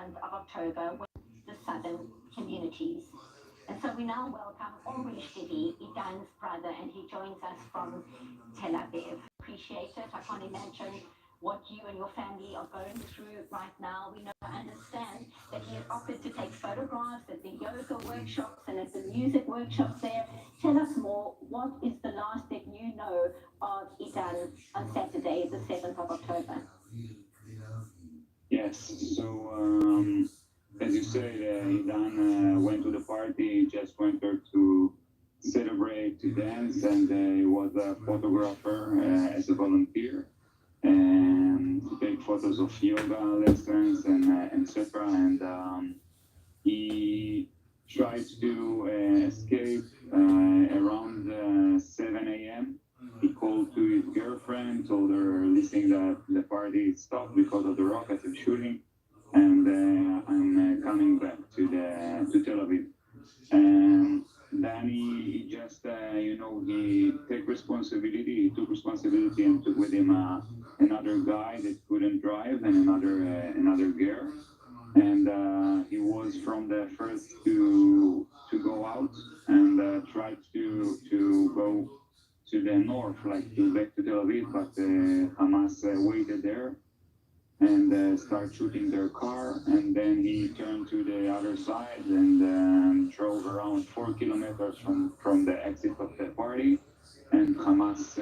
7th of October with the southern communities. And so we now welcome Omri Shtivi, Idan's brother, and he joins us from Tel Aviv. Appreciate it. I can't imagine what you and your family are going through right now. We know, understand that he has opted to take photographs at the yoga workshops and at the music workshops there. Tell us more. What is the last that you know of Idan on Saturday, the 7th of October? Yes, so as you said, Idan went to the party, just went there to celebrate, to dance, and he was a photographer as a volunteer and to take photos of yoga lessons and etc. And he tried to escape around 7 a.m. He called to his girlfriend, told her, listening that the party stopped because of the rockets and shooting, and I'm coming back to Tel Aviv. And then he just, he take responsibility. He took responsibility and took with him another guy that couldn't drive and another girl. And he was from the first to go out and try to go to the north, like to back to Tel Aviv, but Hamas waited there and start shooting their car, and then he turned to the other side and drove around 4 kilometers from the exit of the party, and Hamas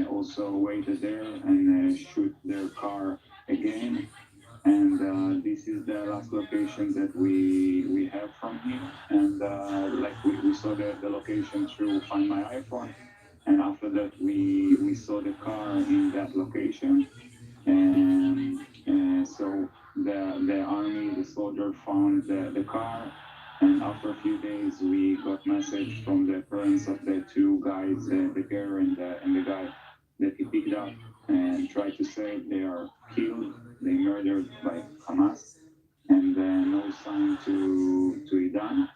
also waited there and shoot their car again. And this is the last location that we have from him, and like we saw the location through Find My iPhone, and after that we saw the car in that location. And so the army, the soldier found the car, and after a few days we got message from the parents of the two guys, the girl and the guy that he picked up and tried to say they are killed, they murdered by Hamas, and no sign to Idan.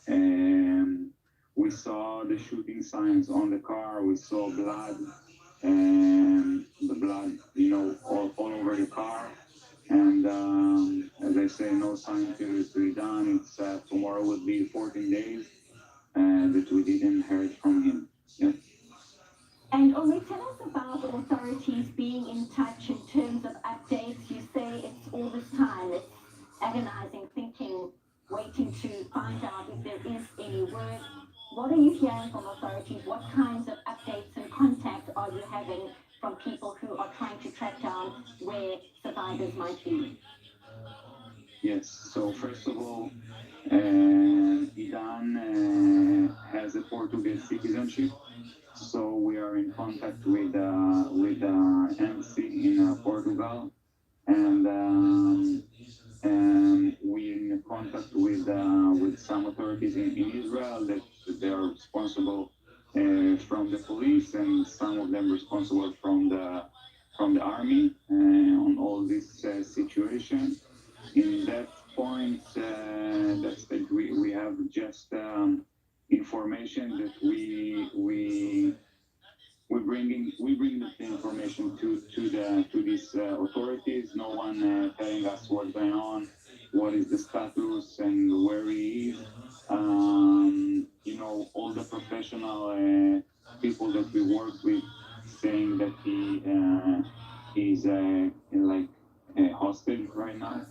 And we saw the shooting signs on the car, we saw blood, and the blood, all over the car. And as I say, no sign to Idan. It's tomorrow will be 14 days that we didn't hear from him. Yeah. And Omri, tell us about authorities being in touch in terms of updates. You say it's all this time, it's agonizing, thinking, waiting to find out if there is any word. What are you hearing from authorities? What kinds of updates and contact are you having from people who are trying to track down where survivors might be? Yes. So first of all, Idan has a Portuguese citizenship, so we are in contact with MC in Portugal, and we're in contact with some authorities in Israel that they are responsible from the police, and some of them responsible from the army on all this situation. In that point, that's that we have just information that we bring the information to these authorities. No one telling us what's going on, what is the status, and where he is. All the professional people that we work with saying that he is like a hostage right now,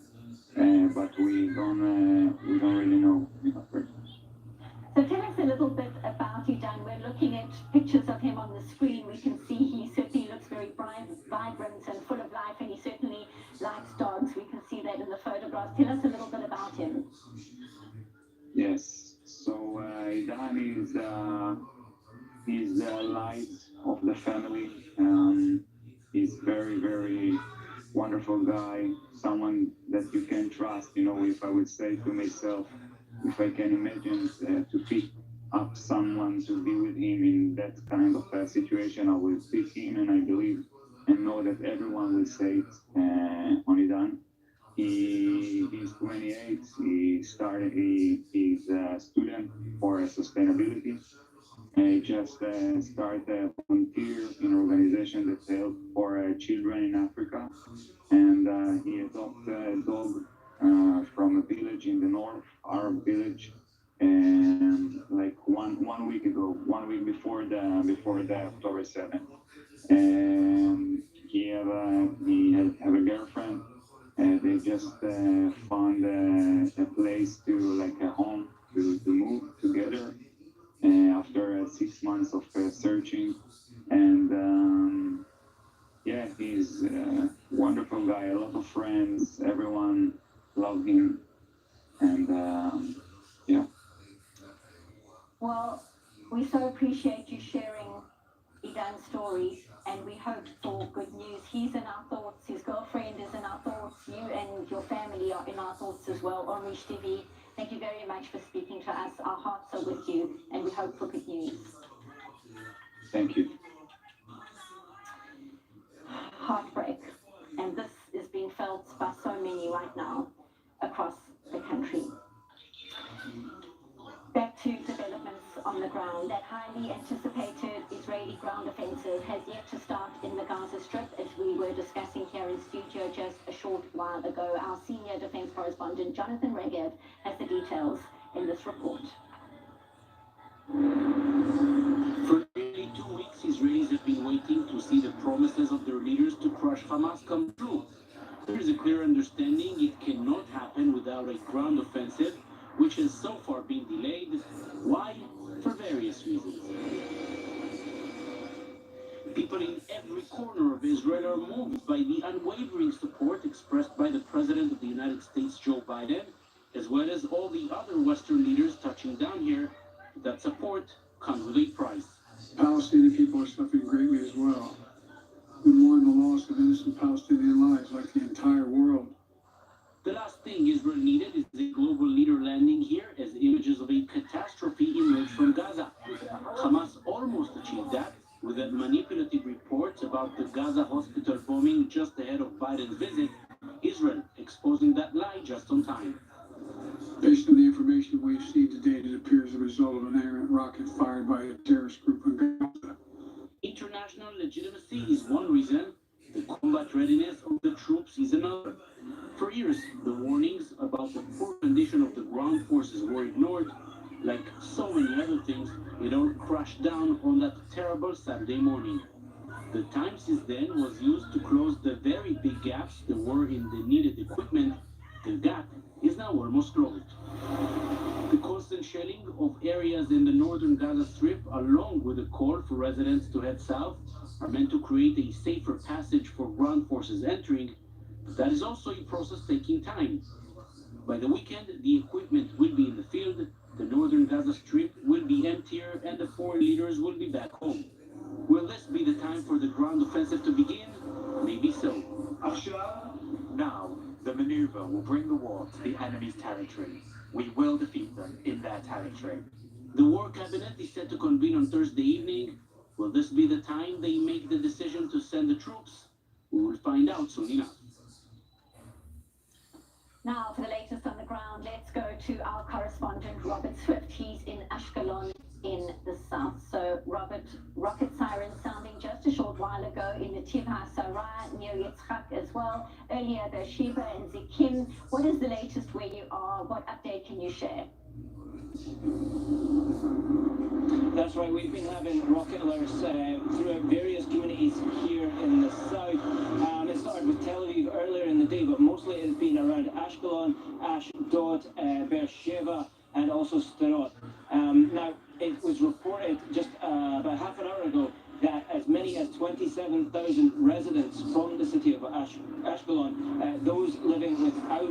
but we don't really know. So tell us a little bit about Idan. We're looking at pictures of him on the screen. We can see he certainly looks very bright, vibrant and full of life, and he certainly likes dogs. We can see that in the photographs. Tell us a little bit about him. Yes. So Idan is the light of the family. He's very, very wonderful guy. Someone that you can trust. If I would say to myself, if I can imagine to pick up someone to be with him in that kind of situation, I will pick him, and I believe and know that everyone will say it on Idan. He's 28. He's a student for sustainability. I just started a volunteer in an organization that helps for children in Africa, and he adopted a dog in the north, Arab village, like one week ago, 1 week before the October 7th. And he have a girlfriend, and they just found a place to like a home to move together after 6 months of searching. And yeah, he's a wonderful guy, a lot of friends, everyone love him, and yeah. Well, we so appreciate you sharing Idan's story, and we hope for good news. He's in our thoughts, his girlfriend is in our thoughts, you and your family are in our thoughts as well. Omri Shtivi, thank you very much for speaking to us. Our hearts are with you, and we hope for good news. Thank you. Heartbreak, and this is being felt by so many right now across the country. Back to developments on the ground. That highly anticipated Israeli ground offensive has yet to start in the Gaza Strip, as we were discussing here in studio just a short while ago. Our senior defense correspondent, Jonathan Regev, has the details in this report. For nearly 2 weeks, Israelis have been waiting to see the promises of their leaders to crush Hamas come true. There is a clear understanding it cannot happen without a ground offensive, which has so far been delayed. Why? For various reasons. People in every corner of Israel are moved by the unwavering support expressed by the President of the United States, Joe Biden, as well as all the other Western leaders touching down here. That support comes with a price. Palestinian people are suffering greatly as well. We mourn the loss of innocent Palestinian lives like the entire world. The last thing Israel needed is a global leader landing here as images of a catastrophe emerge from Gaza. Hamas almost achieved that with the manipulative reports about the Gaza hospital bombing just ahead of Biden's visit, Israel exposing that lie just on time. Based on the information we've seen to date, it appears the result of an errant rocket fired by a terrorist group in Gaza. International legitimacy is one reason, the combat readiness of the troops is another. For years, the warnings about the poor condition of the ground forces were ignored. Like so many other things, it all crashed down on that terrible Saturday morning. The time since then was used to close the very big gaps there were in the needed equipment. The gap is now almost closed. The constant shelling of areas in the northern Gaza Strip, along with a call for residents to head south, are meant to create a safer passage for ground forces entering. That is also a process taking time. By the weekend, the equipment will be in the field, the northern Gaza Strip will be emptier, and the foreign leaders will be back home. Will this be the time for the ground offensive to begin? Maybe so. Now, the maneuver will bring the war to the enemy's territory. We will defeat them in their territory. The war cabinet is set to convene on Thursday evening. Will this be the time they make the decision to send the troops? We will find out soon enough. Now, for the latest on the ground, let's go to our correspondent, Robert Swift. He's in Ashkelon in the south. So, Robert, rocket sirens sounding just a short while ago in the Tiv HaSarai near Yitzhak as well. Earlier, Beersheba and Zikim. What is the latest where you are? What update can you share? That's right, we've been having rocket alerts throughout various communities here in the south. It started with Tel Aviv earlier in the day, but mostly it's been around Ashkelon, Ashdod, Beersheba, and also Sderot. Now, it was reported just about half an hour ago that as many as 27,000 residents from the city of Ashkelon, those living without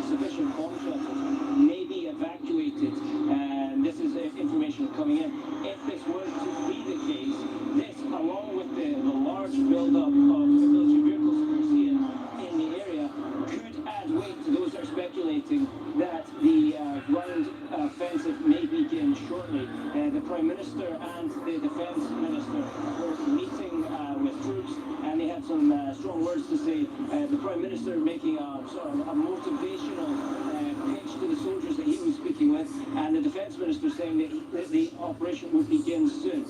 sufficient bomb shelters, may be evacuated. And this is information coming in. If this were to be the case, this, along with the large buildup of military vehicles that we're seeing in the area, could add weight to those that are speculating that the ground offensive may begin shortly. The Prime Minister and the Defence Minister were meeting with troops, and they had some strong words to say. The Prime Minister making a sort of a motivational pitch to the soldiers that he was speaking with, and the Defence Minister saying that the operation would begin soon.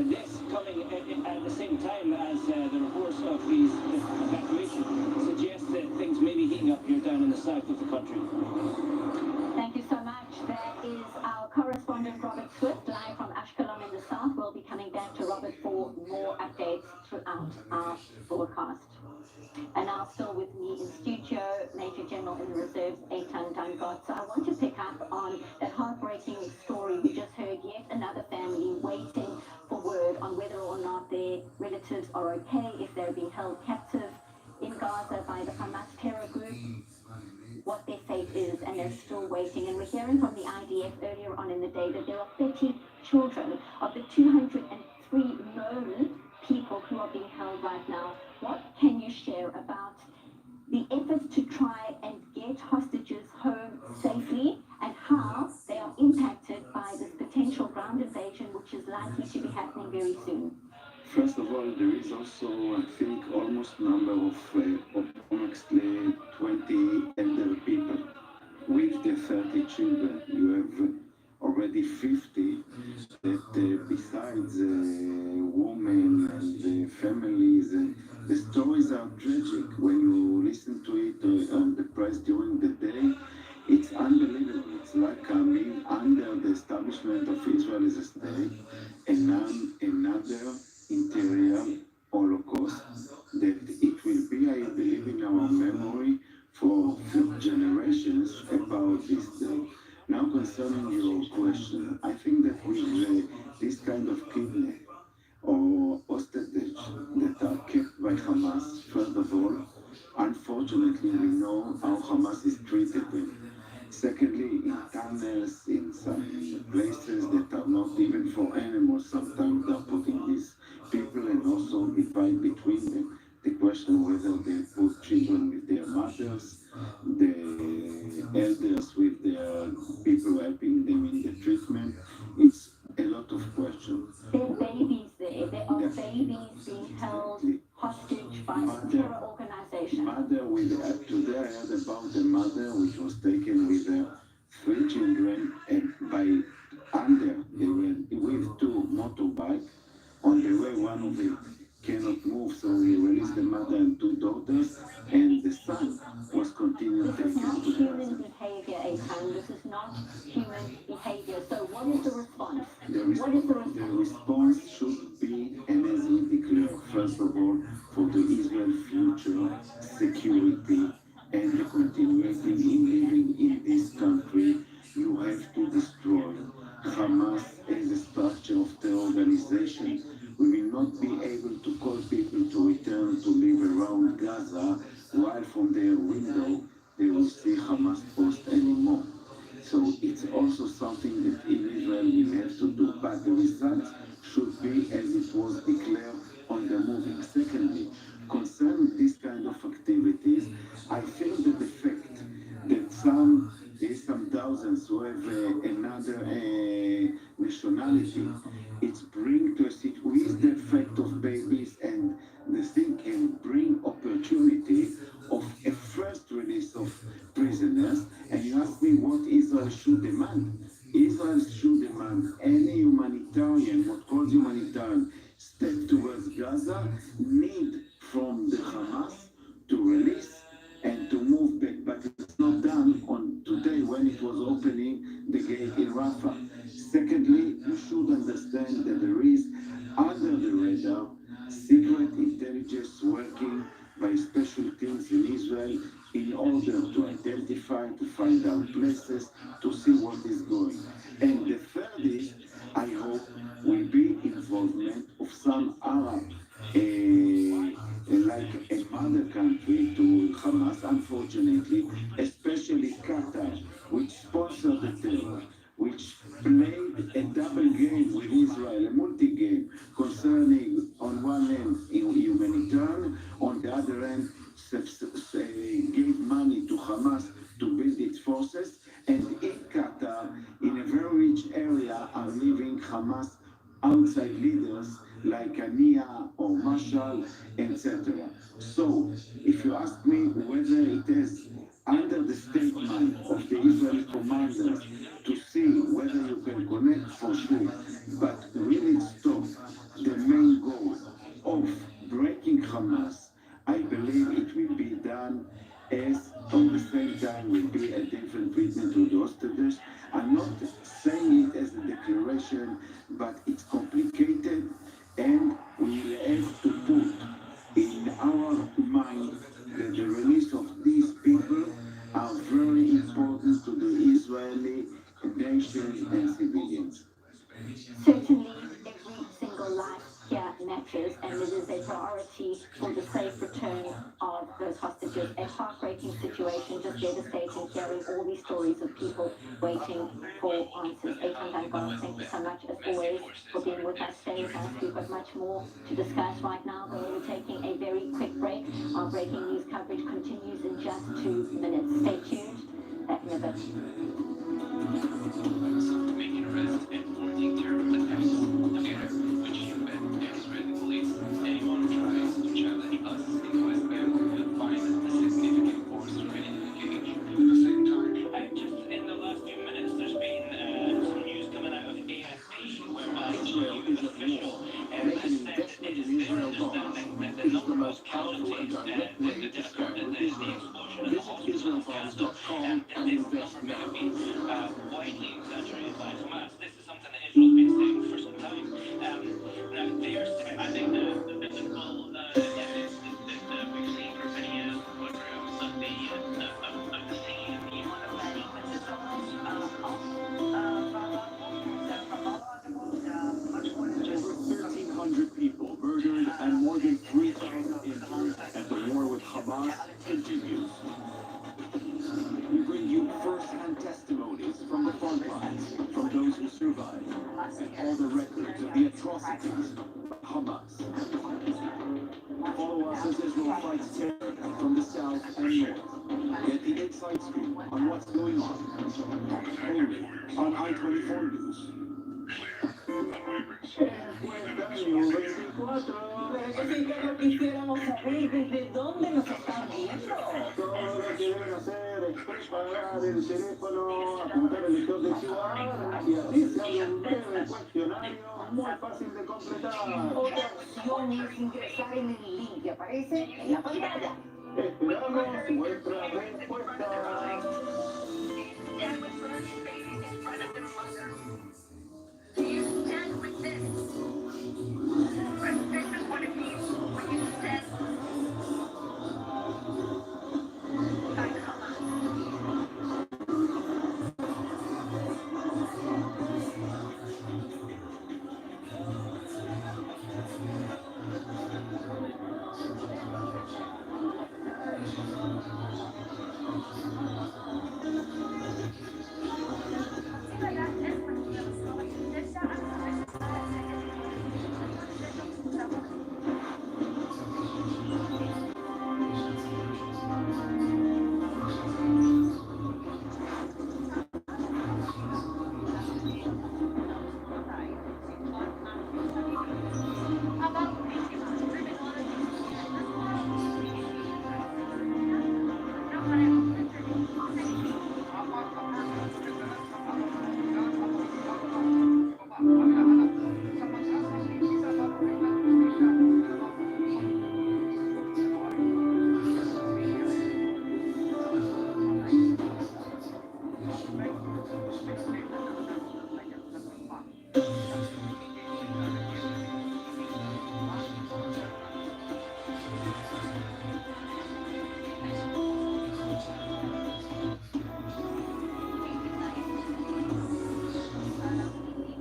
This coming at the same time as the reports of these evacuations suggest that things may be heating up here down in the south of the country. Army Reserve's Eitan Dangot. So I want to pick up on that heartbreaking story we just heard. Yet another family waiting for word on whether or not their relatives are okay, if they're being held captive in Gaza by the Hamas terror group, what their fate is, and they're still waiting. And we're hearing from the IDF earlier on in the day that there are 30 children of the 203 known people who are being held right now. What can you share about the efforts to try and get hostages home safely, and how they are impacted by this potential ground invasion, which is likely to be happening very soon? First of all, there is also, I think, almost number of approximately 20 elder people with the 30 children. You have already 50 that besides women and families, and the stories are tragic. When you listen to it on the press during the day, it's unbelievable. It's like coming under the establishment of Israel as a state, and now another interior Holocaust that it will be, I believe, in our memory for generations about this day. Now, concerning your question, I think that with this kind of kidnap or hostage that are kept by Hamas, first of all, unfortunately, we know how Hamas is treated them. Secondly, in tunnels, in some places that are not even for animals, sometimes they're putting these people, and also divide between them. The question whether they put children with their mothers, the elders with their people helping them in the treatment. It's a lot of questions. There are babies there. There are babies being held hostage by a terror organization. Mother with today I heard about the mother which was taken with her 3 children, and by under they were with 2 motorbikes. On the way, one of them cannot move, so we released the mother and 2 daughters, and the son was continued This is taken not to human behavior, Eitan. This is not human behavior. So what is the response? What is the response? The response should be, and as we declare, first of all, for the Israel future security and the continuity in living in this country, you have to destroy Hamas as a structure of the organization. We will not be able to call people to return to live around Gaza while from their window they will see Hamas post anymore. So it's also something that in Israel we have to do, but the results should be as it was declared on the moving. Secondly, concerning this kind of activities, I feel that the fact that there's some thousands who have another nationality, it's bring to a situation with the fact of babies, and the thing can bring opportunity of a first release of prisoners. And you ask me what Israel should demand. Israel should demand any humanitarian, what calls humanitarian, step towards Gaza, need from the Hamas to release and to move back. But it's not done on today when it was opening the gate in Rafah. Secondly, you should understand that there is under the radar secret intelligence working by special teams in Israel in order to identify, to find out places, to see what is going. And the third is, I hope, will be involvement of some Arab, like a mother country to Hamas, unfortunately, especially Qatar, which sponsored the terror, which played a double game with Israel, a multi-game, concerning, on one end, humanitarian, on the other end, gave money to Hamas to build its forces, and in Qatar, in a very rich area, are living Hamas outside leaders like Ania or Mashal, etc. So, if you ask me whether it is under the statement of the Israeli commanders to see whether you can connect, for sure, but really stop the main goal of breaking Hamas, I believe it will be done as on the same time will be a different treatment to the hostages. I'm not saying it as a declaration, but it's complicated, and we have to put in our mind that the release of these people are Israeli nations and civilians. Certainly, every single life here matters, and it is a priority for the safe return of those hostages. A heartbreaking situation, just devastating, hearing all these stories of people waiting for answers. Eitan God, thank you so much, as always, for being with us. Stay with us. We've got much more to discuss right now, but we're taking a very quick break. Our breaking news coverage continues in just 2 minutes. Stay tuned. Back in a bit. Making arrests and forwarding terror attacks together, which you bet Israeli police. Anyone who tries to challenge us in the West Bank will find a significant force ready to engage. At the same time, Just in the last few minutes, there's been some news coming out of AFP where Israel is at war. Making investment in Israel bonds is the most powerful and direct way to start with Israel. Visit israelbonds.com and invest now. Widely exaggerated by Hamas. This is something that Israel's been saying for some time. Now, I think the physical evidence that we've seen for many photographs of the scene. Over 1,300 people murdered and more than 3,000 injured as the war with Hamas continues. We bring you first-hand testimonies from the front lines, from those who survived, and all the records of the atrocities of Hamas. Follow us as Israel fights terror from the south and north. Get the inside scoop on what's going on. Only on I-24 News. Quisiéramos saber desde dónde nos están viendo. Todo lo que deben hacer es preparar el teléfono, apuntar el lector de QR y así se abre un breve cuestionario muy fácil de completar. Otra opción es ingresar en el link que aparece en la pantalla. Esperamos vuestras respuestas.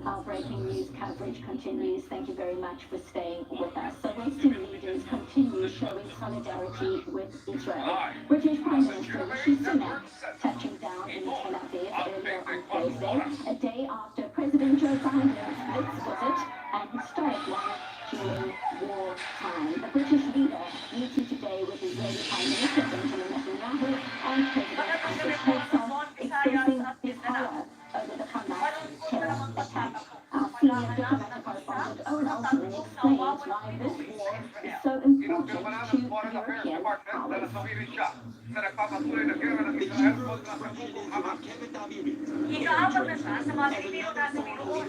Our breaking news coverage continues. Thank you very much for staying with us. So Western leaders continue showing solidarity with Israel. British Prime Minister Rishi Sunak touching down in Tel Aviv earlier on Thursday, a day after President Joe Biden's blitz visit, an historic one during wartime. The British leader meeting today with Israeli Prime Minister Benjamin Netanyahu and President Isaac Herzog, expressing his horror over the Hamas terror attack. Our senior diplomatic correspondent Owen Altman explains why this war is so important to European powers. Ikaabot na siya sa mga Pilipino na sumilong.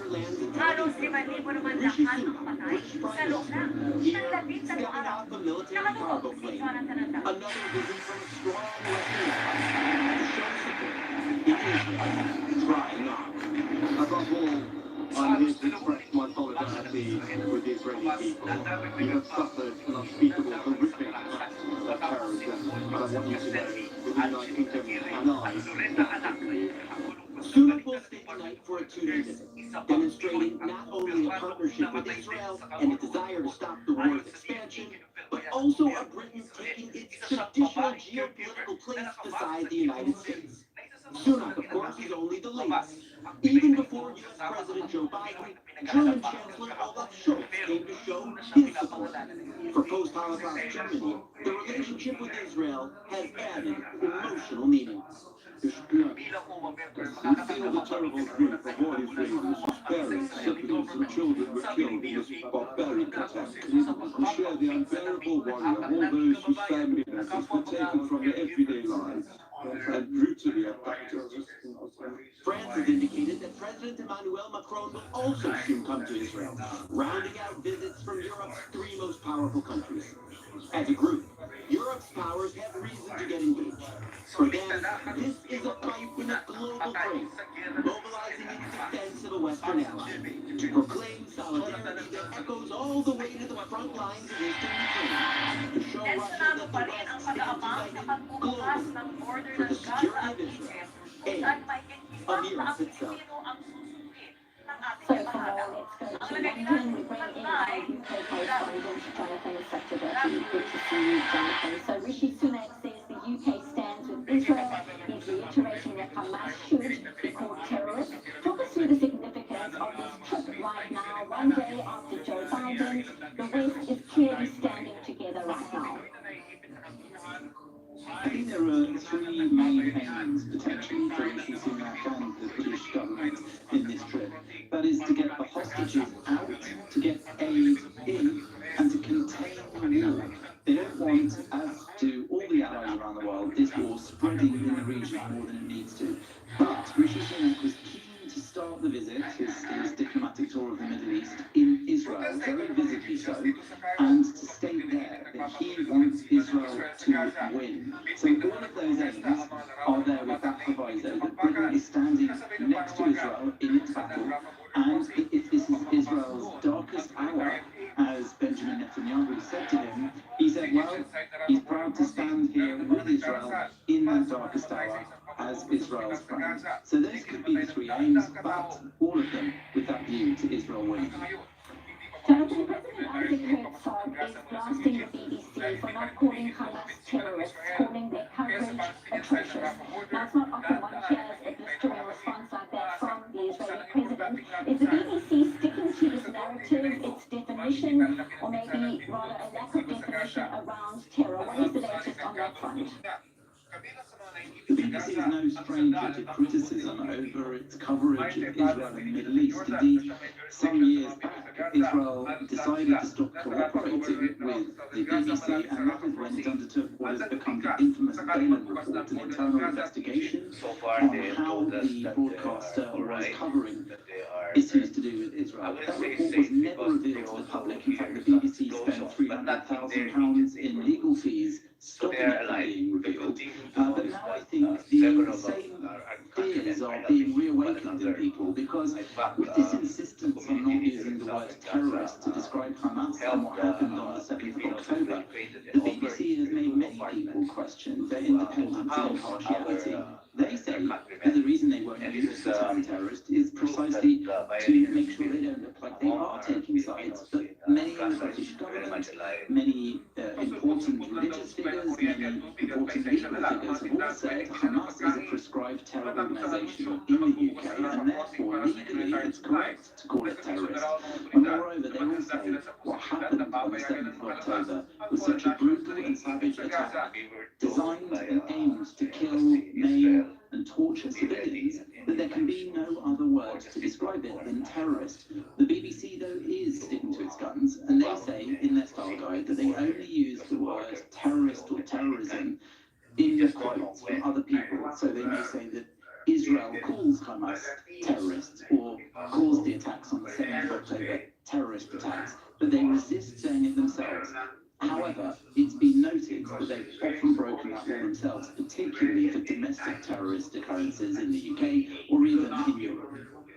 Halos 5,000 naman lahat ang patay sa loob na ng 12 araw. Nakatutok si Jonathan Andal. Another visit from a strong Western ally to show support. It is trying on. Above all, on his expressed my solidarity with the Israeli people. You have suffered an unspeakable, horrific act of terrorism. And I want you to know that the United Kingdom and I stand with you. Soon it will stay the night for a two-day visit, demonstrating not only a partnership with Israel and a desire to stop the war's expansion, but also a Britain taking its traditional geopolitical place beside the United States. Sunak, of course, is only the latest. Even before U.S. President Joe Biden, German Chancellor Olaf Scholz came to show his support. For post-Holocaust Germany, the relationship with Israel has added emotional meaning. We feel the terrible grief of all Israelis, parents, siblings, and children were killed in this barbaric attack. We share the unbearable worry of all those whose family members were taken from their everyday lives and brutally attacked. France has indicated that President Emmanuel Macron will also soon come to Israel, rounding out visits from Europe's three most powerful countries. As a group, Europe's powers have reason to get engaged. For them, this is a fight in a global frame, mobilizing in defense of a Western ally, to proclaim solidarity that echoes all the way to the front lines of eastern Ukraine, to show Russia that the West stands united globally for the security of Israel and of Europe itself. So for more, let's go to London. We bring in our UK correspondent, Jonathan Sattadati. Good to see you, Jonathan. So Rishi Sunak says the UK stands with Israel. He's reiterating that Hamas should be called terrorists. Talk us through the significance of this trip right now, one day after Joe Biden. The West is clearly standing together right now. I think there are three main aims potentially for Rishi Sunak and the British government in this trip. That is to get the hostages out, to get aid in, and to contain the war. They don't want, as do all the allies around the world, this war spreading in the region more than it needs to. But Rishi Sunak was keen to start the visit, his diplomatic tour of the Middle East, in Israel, very visibly so, and to state there that he wants Israel to win. So all of those aims are there with that proviso that Britain is standing next to Israel in its battle, and if this is Israel's darkest hour, as Benjamin Netanyahu said to him, he said, well, he's proud to stand here with Israel in that darkest hour as Israel's friend. So those could be the three aims, but all of them with that view to Israel winning. Jonathan, President Isaac Herzog is blasting the BBC for not calling Hamas terrorists, calling their coverage atrocious. Now, it's not often one hears a blistering response like that from the Israeli president. Is the BBC sticking to this narrative, its definition, or maybe rather a lack of definition around terror? What is the latest on that front? The BBC is no stranger to criticism over its coverage of Israel in the Middle East. Indeed, some years back, Israel decided to stop cooperating with the BBC, and that is when it undertook what has become the infamous Bailyn report, an internal investigation on how the broadcaster was covering issues to do with Israel. That report was never revealed to the public. In fact, the BBC spent £300,000 in legal fees stopping it from being revealed. But now I think the same fears are being reawakened in people, because with this insistence on not using the word terrorist to describe Hamas and what happened on the 7th of October, the BBC has made many people question their independence and impartiality. They say that the reason they won't use the term terrorist is precisely to make sure they don't look like they are taking sides. But many in the British government, many important religious figures, many important legal figures have all said Hamas is a prescribed terror organisation in the UK, and therefore legally it's correct to call it terrorist. And moreover, they all say what happened on the 7th of October was such a brutal and savage attack, designed and aimed to kill, maim and torture civilians, that there can be no other word to describe it than terrorist. The BBC, though, is sticking to its guns, and they say in their style guide that they only use the word terrorist or terrorism in quotes from other people. So they may say that Israel calls Hamas terrorists, or calls the attacks on the 7th of October terrorist attacks, but they resist saying it themselves. However, it's been noted that they've often broken that law themselves, particularly for domestic terrorist occurrences in the UK or even in Europe.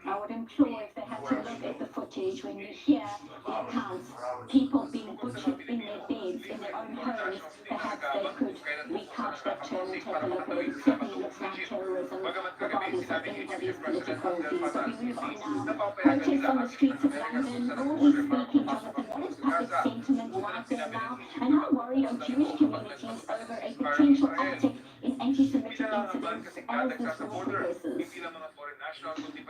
I would implore, if they had to look at the footage, when you hear the accounts, people being butchered in their beds, in their own homes, perhaps they could recouch that term and take a look at it. It certainly looks like terrorism. terrorism, regardless of anybody's political views. So we move on now. Protests on the streets of London. Broadly speaking, Jonathan, what is public sentiment like there now? And how worried are Jewish communities over a potential uptick in anti-Semitic incidents as this war progresses?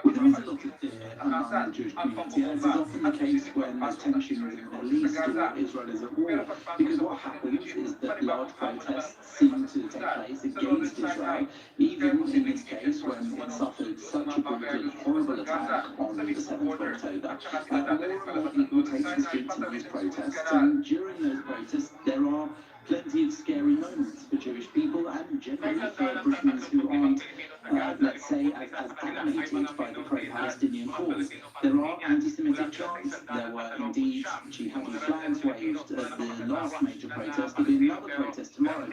Well, there is a lot of fear among the Jewish community, as is often the case when there's tension within the Middle East or Israel is at war, because what happens is that large protests seem to take place against Israel, even in this case when it suffered such a brutal and horrible attack on the 7th of October. More and more people take to the streets in these protests, and during those protests there are plenty of scary moments for Jewish people and generally for Britons who aren't, let's say, as animated by the pro-Palestinian cause. There are anti-Semitic chants. There were indeed jihadi flags waved at the last major protest. There'll be another protest tomorrow.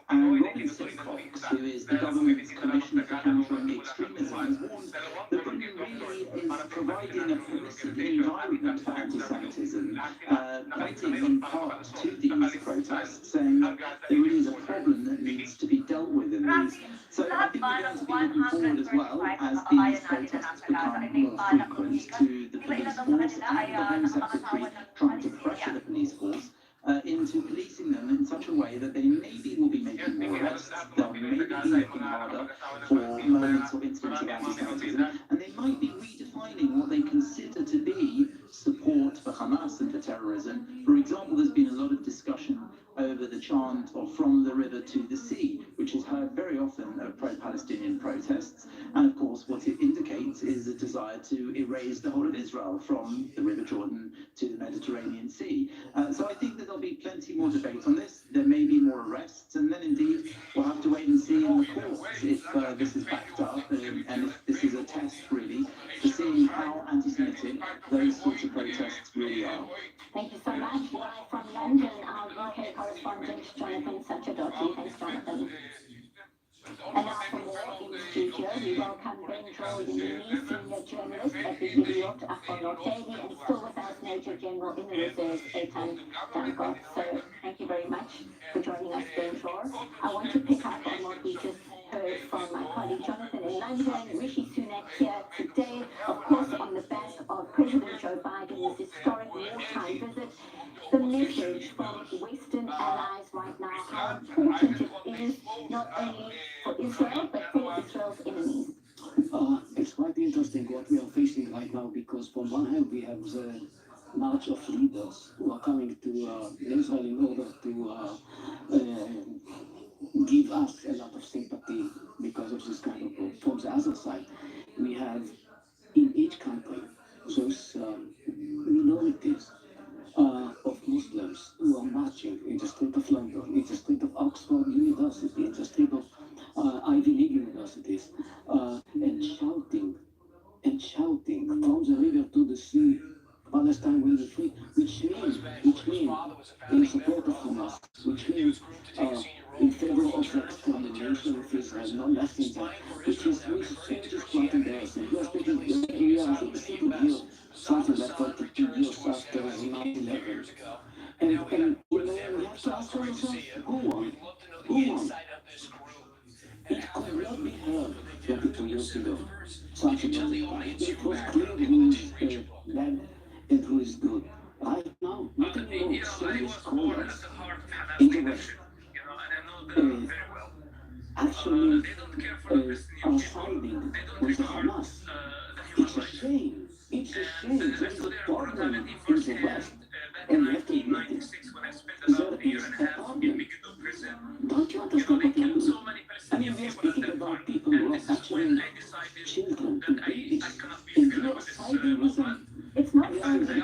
And Robin Simcox, who is the government's Commissioner for Countering Extremism, has warned that Britain really is providing a permissive environment for anti-Semitism, pointing in part to these protests, saying that there really is a problem that needs to be dealt with in these. So I think we're going to be looking forward as well as these protests become more frequent to the police force and the Home Secretary trying to pressure the police force into policing them in such a way that they maybe will be making more arrests, they'll maybe be looking harder for moments or incidents of anti-Semitism, and they might be redefining what they consider to be support for Hamas and for terrorism. For example, there's been a lot of discussion over the chant of "From the River to the Sea," which is heard very often at pro-Palestinian protests, and of course what it indicates is a desire to erase the whole of Israel from the River Jordan to the Mediterranean Sea. So I think that there'll be plenty more debate on this. There may be more arrests, and then indeed we'll have to wait and see in the courts if this is backed up and if this is a test really for seeing how anti-Semitic those sorts of protests really are. Thank you so much. Live from London, our UK correspondent, Jonathan Sachadoti. Thanks, Jonathan. And now for more in the studio, we welcome Benjo Yemini, senior journalist at the Idiot Achronot Daily, and still with us, Major General in the Reserves, Eitan Dankov. So thank you very much for joining us, Benjo. I want to pick up on what we just heard from my colleague Jonathan in London. Rishi Sunak here today, of course, on the back of President Joe Biden's historic wartime visit. The message from Western allies right now, how important it is not only for Israel, but for Israel's enemies. It's quite interesting what we are facing right now, because from one hand we have the march of leaders who are coming to Israel in order to give us a lot of sympathy because of this kind of. From the other side, we have in each country those minorities of Muslims who are marching in the street of London, in the street of Oxford University, in the street of Ivy League universities, and shouting from the river to the sea, Palestine will be free, which means in support of Hamas, which means in favor of the extermination of Israel, no less than that, which is quite embarrassing. We are sitting here something like 42 years after 9/11. And you know, we have to ask ourselves, who won? It could not be heard 22 years ago. Such a moment. It was clear who is bad and who is good. Right now, nothing more. Serious scholars in the West actually are siding with Hamas. It's a shame. It's a shame. There is a problem in the West, and we have to admit it. There is a problem. Don't you understand what I mean? I mean, we are speaking about people who are actually children and babies, and we are siding with them. It's not only that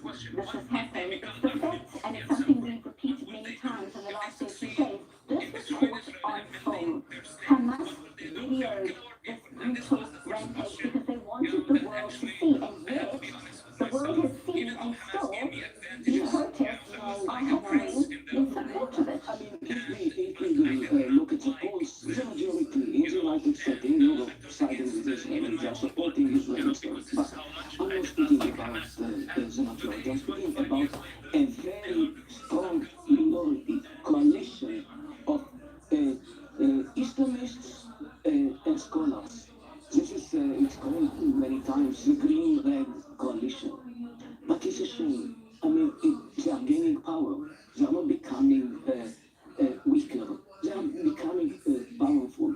this has happened, it's the facts, and it's something we've repeated many times in the last 30 days. This was caught on film. Hamas videoed this brutal rampage scholars. This is, it's called many times the Green Red Coalition. But it's a shame. I mean, they are gaining power. They are not becoming weaker. They are becoming powerful.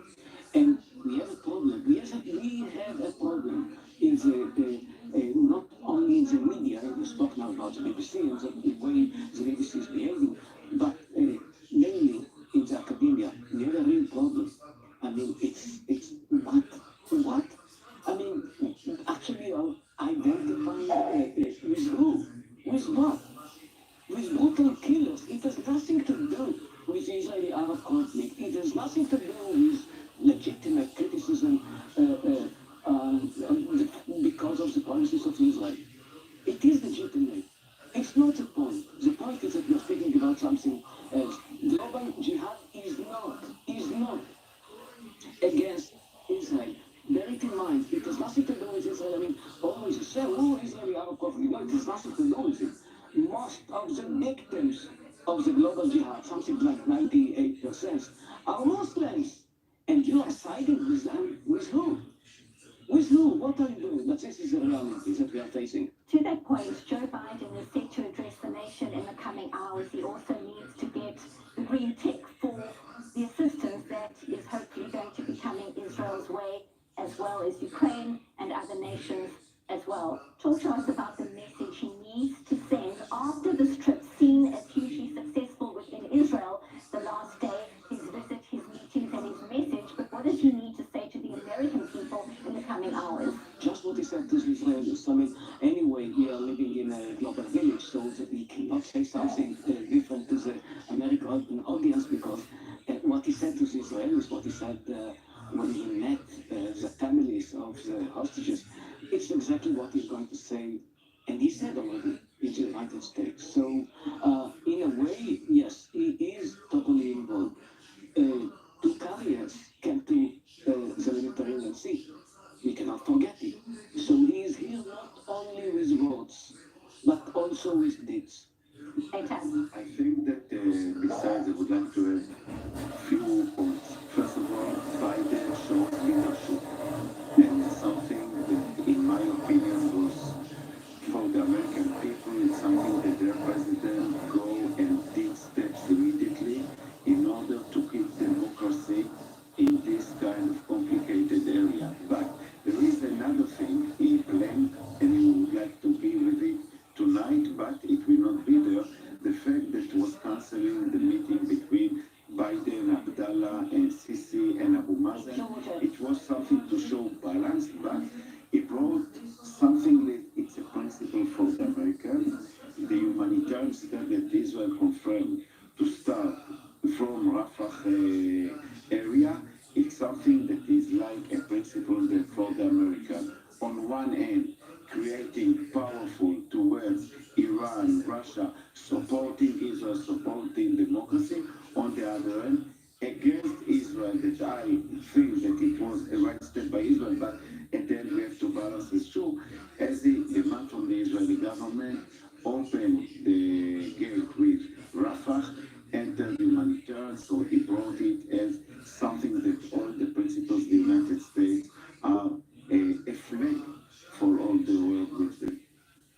And we have a problem. We have a problem in not only in the media, and we spoke now about the BBC and the way the BBC is behaving, but mainly in the academia. We have a real problem. I mean, it's what? I mean, actually, identifying with who? With what? With brutal killers. It has nothing to do with the Israeli-Arab conflict. It has nothing to do with legitimate criticism because of the policies of Israel. It is legitimate. It's not the point. The point is that we're speaking about something else. Global jihad is not against Israel. Bear it in mind, it has nothing to do with Israel. I mean, always you say, oh, Israeli-Arab conflict. No, it has nothing to do with it. Most of the victims of the global jihad, something like 98%, are Muslims. And you are siding with them. With who? With who? What are you doing? But this is the reality that we are facing. To that point, Joe Biden is set to address the nation in the coming hours. He also needs to get the green tick for the assistance that is hopefully going to be coming Israel's way, as well as Ukraine and other nations as well. Talk to us about the message he needs to send after this trip, seen as hugely successful within Israel the last day, his visit, his meetings and his message. But what does he need to say to the American people in the coming hours? Just what he said to the Israelis. I mean, anyway, we are living in a global village, so that we cannot say something different to the American audience, because what he said to the Israelis, what he said when he met the families of the hostages, it's exactly what he's going to say, and he said already in the United States. So, in a way, yes, he is totally involved. Two carriers came to the Mediterranean Sea. We cannot forget it. So he is here not only with words, but also with deeds. I think that besides, I would like to add a few points. First of all, Biden shows leadership, and something that, in my opinion, was for the American people, it's something that their president go and take steps immediately in order to keep democracy in this kind of complicated area. But there is another thing he planned, and he would like to be with it tonight, but it will not be there. The fact that was canceling the meeting between Biden, Abdallah, and Sisi and Abu Mazen, it was something to show balance, but it brought something that it's a principle for the Americans. The humanitarian step that Israel confirmed to start from Rafah area, it's something that is like a principle that for the American. On one hand, creating powerful towards Iran, Russia, supporting Israel, supporting democracy. On the other hand, against Israel, that I think that it was a right step by Israel, but and then we have to balance this too. As the demand from the Israeli government opened the gate with Rafah, entered humanitarian, so he brought it as something that all the principles of the United States are a flag for all the world with them.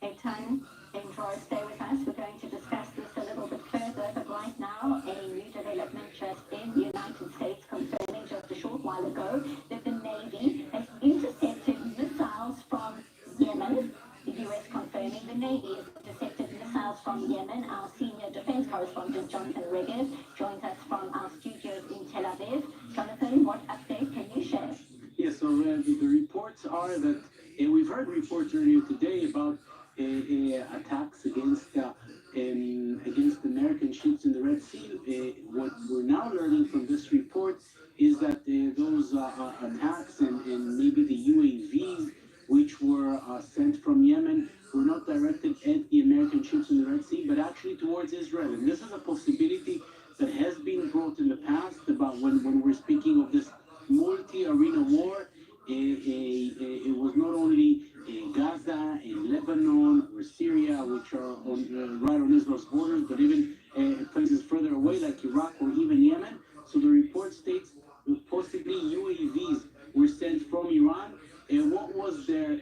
Eitan, enjoy, stay with us. We're going to discuss this a little bit further, but right now, a new development just in the United States confirming just a short while ago that the Navy has intercepted missiles from Yemen. The U.S. confirming the Navy has intercepted missiles from Yemen. Our senior defense correspondent, Jonathan Regev, joins us from our studios in Tel Aviv. Jonathan, what update can you share? Yes, so the reports are that we've heard reports earlier today about attacks against American ships in the Red Sea. What we're now learning from this report is that those attacks and maybe the UAVs which were sent from Yemen were not directed at the American ships in the Red Sea, but actually towards Israel. And this is a possibility that has been brought in the past about when we're speaking of this multi-arena war. It was not only Gaza, in Lebanon, or Syria, which are right on Israel's borders, but even places further away like Iraq or even Yemen. So the report states that possibly UAVs were sent from Iran. What was their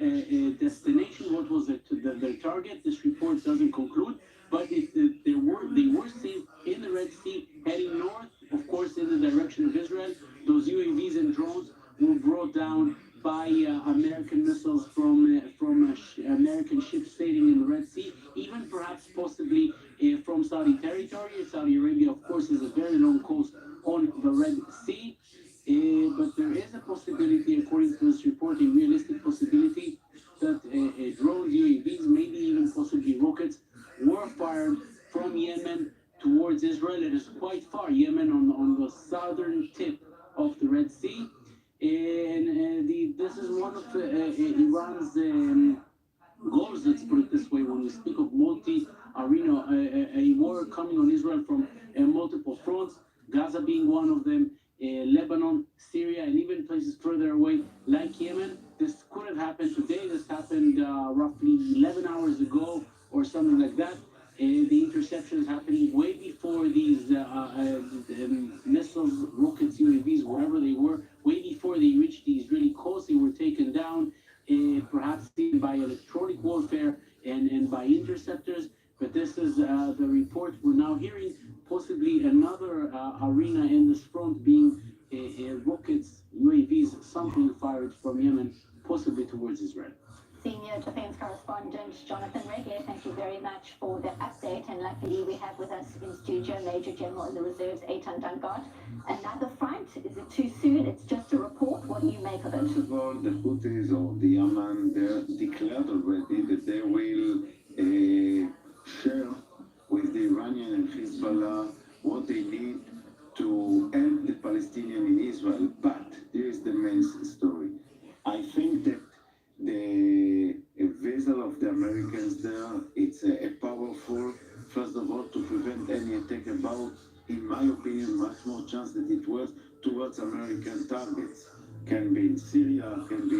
destination? What was their target? This report doesn't conclude, but they were seen in the Red Sea heading north, of course, in the direction of Israel. Those UAVs and drones were brought down by American missiles from American ships sailing in the Red Sea, even perhaps possibly from Saudi territory. Saudi Arabia, of course, is a very long coast on the Red Sea. But there is a possibility, according to this report, a realistic possibility that drones, UAVs, maybe even possibly rockets, were fired from Yemen towards Israel. It is quite far, Yemen on the southern tip of the Red Sea. And this is one of Iran's goals, let's put it this way, when we speak of multi-arena, a war coming on Israel from multiple fronts, Gaza being one of them, Lebanon, Syria, and even places further away like Yemen. This could have happened today. This happened roughly 11 hours ago or something like that. The interception is happening way before these missiles, rockets, UAVs, wherever they were, way before they reached the Israeli coast. They were taken down, perhaps seen by electronic warfare and by interceptors. But this is the report we're now hearing, possibly another arena in this front being rockets, UAVs, something fired from Yemen, possibly towards Israel. Senior Defense Correspondent Jonathan Regge, thank you very much for the update. And luckily we have with us in studio Major General in the Reserves, Eitan Dangot. Another front, is it too soon? It's just a report. What do you make of it? First of all, the Houthis or the Yemen, they declared already that they will share with the Iranian and Hezbollah what they need to end the Palestinian in Israel. But here is the main story. I think that the vessel of the Americans there, it's a powerful, first of all, to prevent any attack about, in my opinion, much more chance that it was towards American targets. Can be in Syria, can be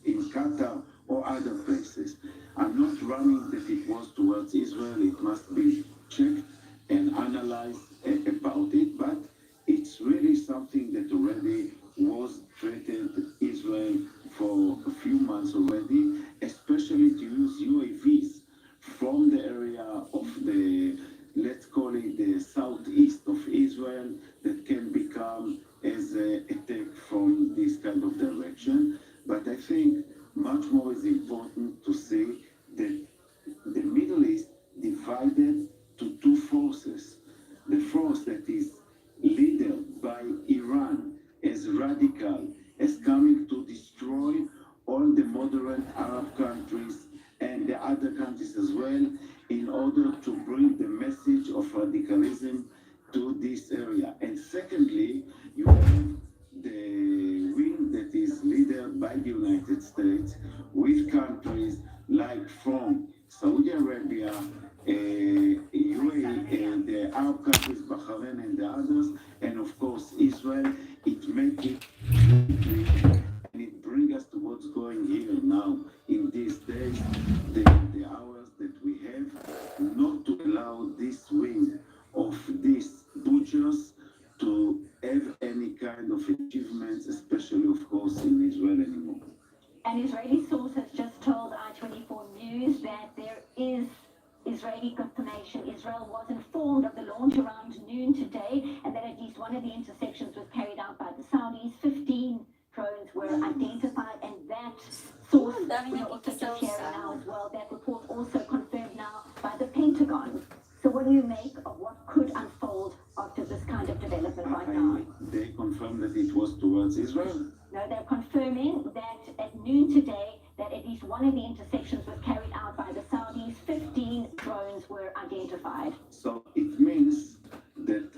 in Qatar or other places. I'm not running that it was towards Israel. It must be checked and analyzed about it, but it's really something that already was threatened Israel for a few months already, especially to use UAVs from the area of the, let's call it the southeast of Israel, that can become as an attack from this kind of direction. But I think much more is important to say that the Middle East divided to two forces. The force that is led by Iran as radical, as coming to destroy all the moderate Arab countries and the other countries as well, in order to bring the message of radicalism to this area. And secondly, you have the wing that is led by the United States, with countries like from Saudi Arabia, UAE, and the Arab countries, Bahrain and the others, and of course Israel. It makes it and it brings us to what's going here now in these days, the hours that we have, not to allow this wing of these butchers to have any kind of achievements, especially of course in Israel anymore. An Israeli source has just told I-24 News that there is Israeli confirmation Israel was informed of the launch around noon today, and that at least one of the interceptions was carried out by the Saudis. 15 drones were identified, and that source we're also just sharing now as well. That report also confirmed now by the Pentagon. So what do you make of what could unfold after this kind of development right now? They confirmed that it was towards Israel? No, they're confirming that at noon today, that at least one of the interceptions was carried out by the Saudis. 15 drones were identified. So it means that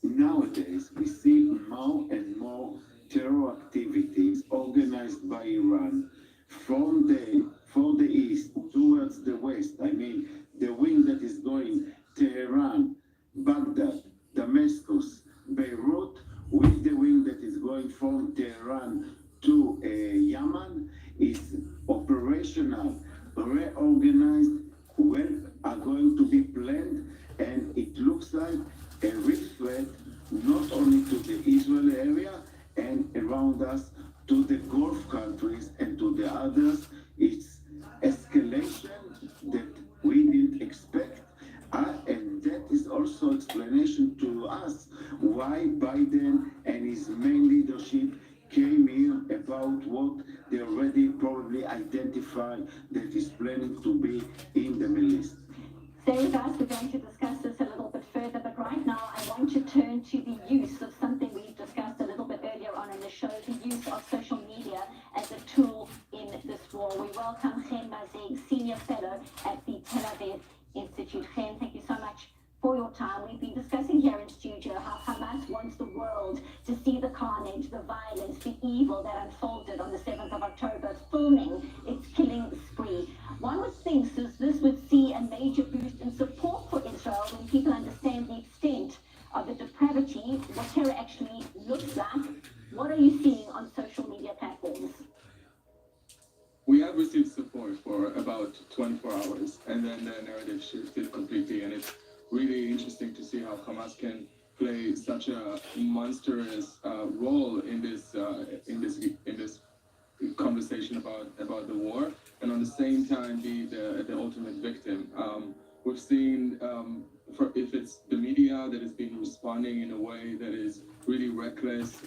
nowadays we see more and more terror activities organized by Iran from the east towards the west. I mean, the wing that is going Tehran, Baghdad, Damascus, Beirut, with the wing that is going from Tehran to Yemen, is operational, reorganized, well, are going to be planned, and it looks like a real threat not only to the Israel area and around us, to the Gulf countries and to the others. It's escalation that we didn't expect. And that is also explanation to us why Biden and his main leadership came here about what they already probably identified that is planning to be in the Middle East. Stay with us, we're going to discuss this a little bit further, but right now I want to turn to the use of something we've discussed a little bit earlier on in the show, the use of social media as a tool in this war. We welcome Chen Mazig, Senior Fellow at the Tel Aviv Institute. Chen, thank you so much for your time. We've been discussing here in studio how Hamas wants the world to see the carnage, the violence, the evil that unfolded on the 7th of October, filming its killing spree. One would think this would see a major boost in support for Israel when people understand the extent of the depravity, what terror actually looks like. What are you seeing on social media platforms? We have received support for about 24 hours, and then the narrative shifted completely, and it's really interesting to see how Hamas can play such a monstrous role in this conversation about the war, and on the same time be the ultimate victim. We've seen, if it's the media that has been responding in a way that is really reckless,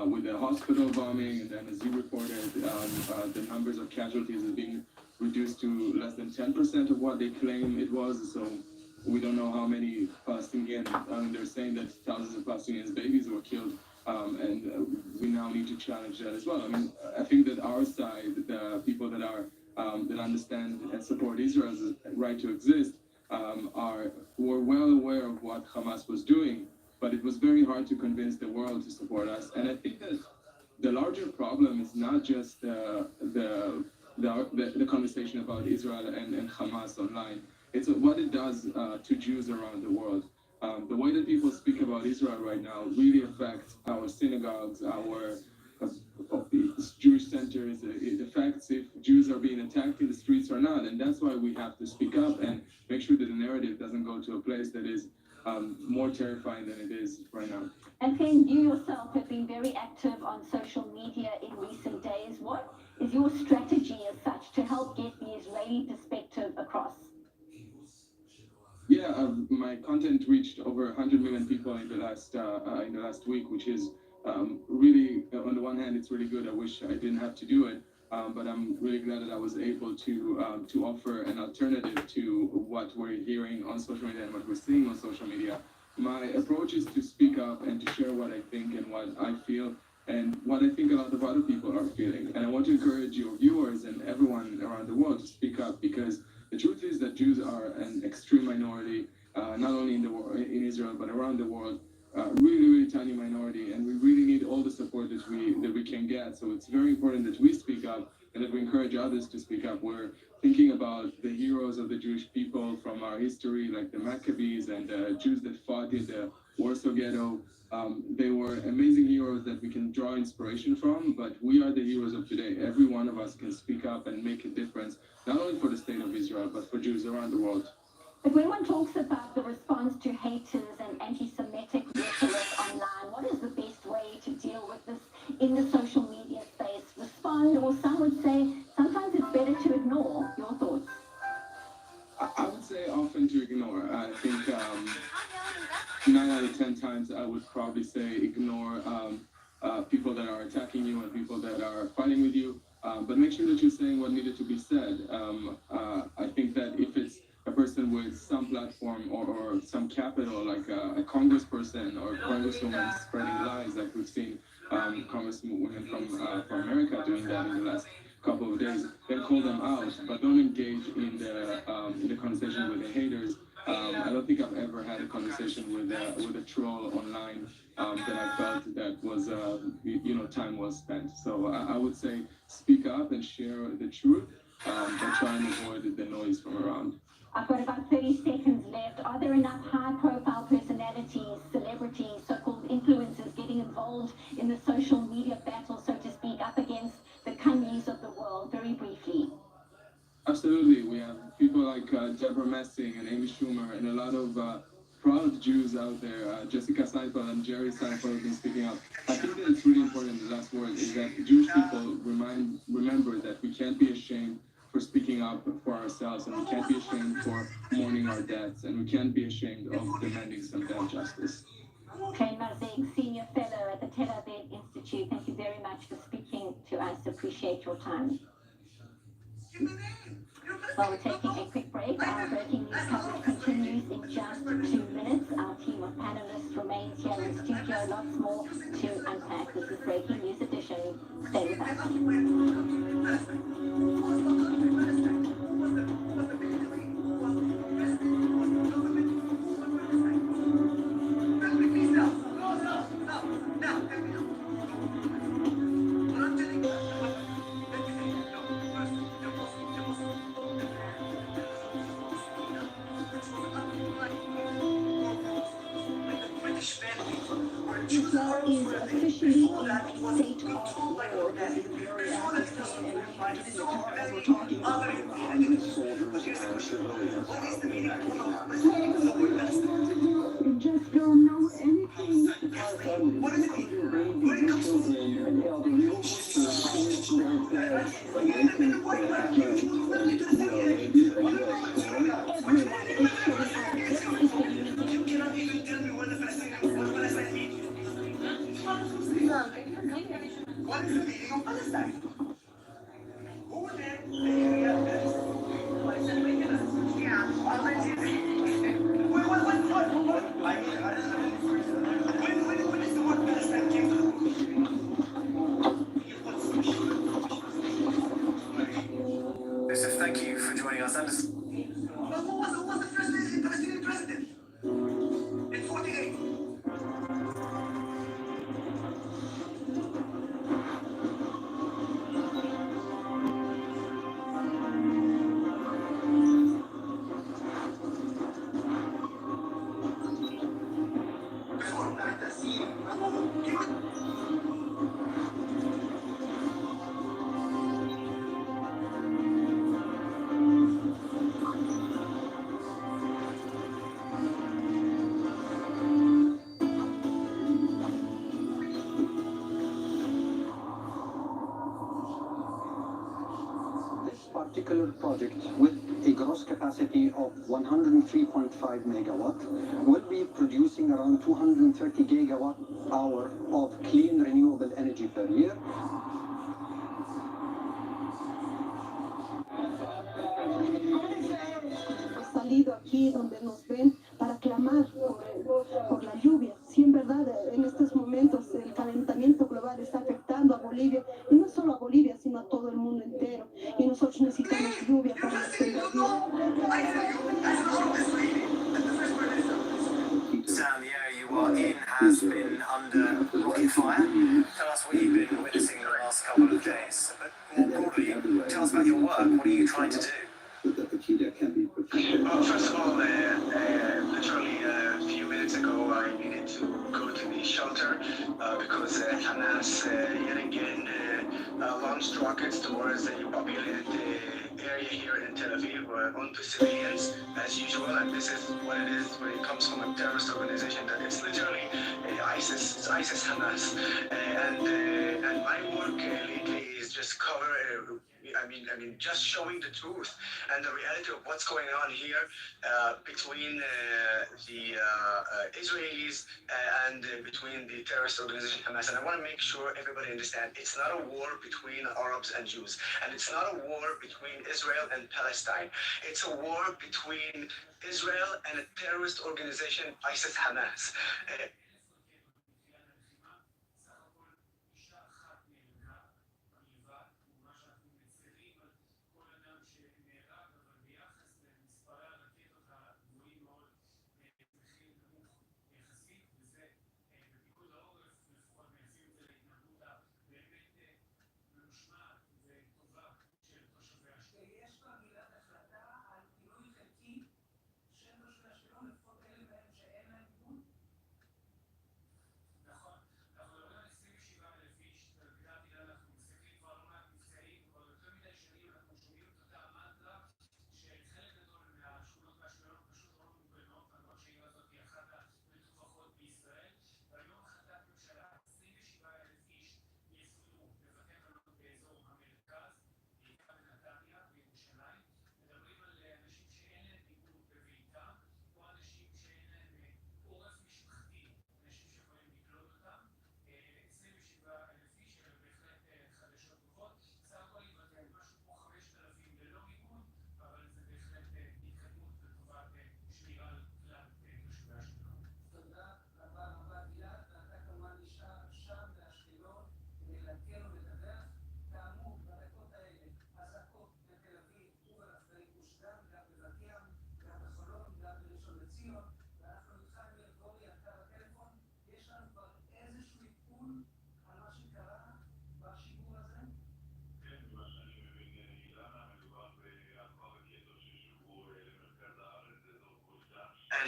with the hospital bombing, and then as you reported, the numbers of casualties have been reduced to less than 10% of what they claim it was. So we don't know how many Palestinians, they're saying that thousands of Palestinian babies were killed, and we now need to challenge that as well. I mean, I think that our side, the people that are that understand and support Israel's right to exist, were well aware of what Hamas was doing, but it was very hard to convince the world to support us. And I think that the larger problem is not just the conversation about Israel and Hamas online. It's what it does to Jews around the world. The way that people speak about Israel right now really affects our synagogues, our Jewish centers. It affects if Jews are being attacked in the streets or not. And that's why we have to speak up and make sure that the narrative doesn't go to a place that is more terrifying than it is right now. And Ken, you yourself have been very active on social media in recent days. What is your strategy as such to help get the Israeli perspective across? Yeah, my content reached over 100 million people in the last week, which is really, on the one hand, it's really good. I wish I didn't have to do it, but I'm really glad that I was able to offer an alternative to what we're hearing on social media and what we're seeing on social media. My approach is to speak up and to share what I think and what I feel and what I think a lot of other people are feeling. And I want to encourage your viewers and everyone around the world to speak up, because the truth is that Jews are an extreme minority, not only in Israel, but around the world. Really tiny minority, and we really need all the support that we can get. So it's very important that we speak up and that we encourage others to speak up. We're thinking about the heroes of the Jewish people from our history, like the Maccabees and the Jews that fought in the Warsaw Ghetto. They were amazing heroes that we can draw inspiration from, but we are the heroes of today. Every one of us can speak up and make a difference, not only for the state of Israel, but for Jews around the world. But when one talks about the response to haters and anti-Semitic rhetoric online, what is the best way to deal with this in the social media space? Respond, or some would say sometimes it's better to ignore. Your thoughts? I would say often to ignore. I think 9 out of 10 times I would probably say ignore people that are attacking you and people that are fighting with you, but make sure that you're saying what needed to be said. I think that if it's a person with some platform or some capital, like a congressperson or a congresswoman spreading lies, like we've seen congresswomen from America doing that in the last couple of days, then call them out, but don't engage in the conversation with the haters. I don't think I've ever had a conversation with a troll online that I felt that was time well spent. So I would say speak up and share the truth, but try and avoid the noise from around. I've got about 30 seconds left. Are there enough high-profile personalities, celebrities, so-called influencers getting involved in the social media battle, so to speak, up against the Kanyis of the world? Very briefly. Absolutely. We have people like Deborah Messing and Amy Schumer and a lot of proud Jews out there, Jessica Seinfeld and Jerry Seinfeld have been speaking up. I think that it's really important, the last word, is that Jewish people remember that we can't be ashamed for speaking up for ourselves, and we can't be ashamed for mourning our deaths, and we can't be ashamed of demanding some kind of justice. Chen Marzig, Senior Fellow at the Tel Aviv Institute, thank you very much for speaking to us. Appreciate your time. Well, we're taking a quick break. Our breaking news coverage continues in just 2 minutes. Our team of panelists remains here in studio. Lots more to unpack. This is Breaking News Edition. Stay with us. Israel is officially in a state of war. This is very active and we're talking about 100 soldiers and civilians have been kidnapped. Just don't know anything. Including babies, children, and elderly who can't their beds, but they can everyone is showing up. What is the meaning of Palestine? When is the word Palestine came to? Yusuf, thank you for joining us. Who was the first Palestinian president? In 48. Particular project with a gross capacity of 103.5 megawatt will be producing around 230 gigawatt hour of clean renewable energy per year. Salido aquí donde nos ven para clamar por la lluvia. Si en verdad en estos momentos el calentamiento global está afectando a Bolivia, y no solo a Bolivia, sino a todo el mundo entero. Y nosotros necesitamos lluvia para defender Sam, the area you are in has been under rocket fire. Tell us what you've been witnessing the last couple of days. But more broadly, tell us about your work. What are you trying to do? First of all, literally a few minutes ago, I needed to go to the shelter because Hamas yet again launched rockets towards the populated area here in Tel Aviv onto civilians as usual, and this is what it is when it comes from a terrorist organization. That it's literally ISIS, it's ISIS Hamas, and my work lately is just cover. I mean, just showing the truth and the reality of what's going on here between the Israelis and between the terrorist organization Hamas. And I want to make sure everybody understands it's not a war between Arabs and Jews, and it's not a war between Israel and Palestine. It's a war between Israel and a terrorist organization, ISIS Hamas.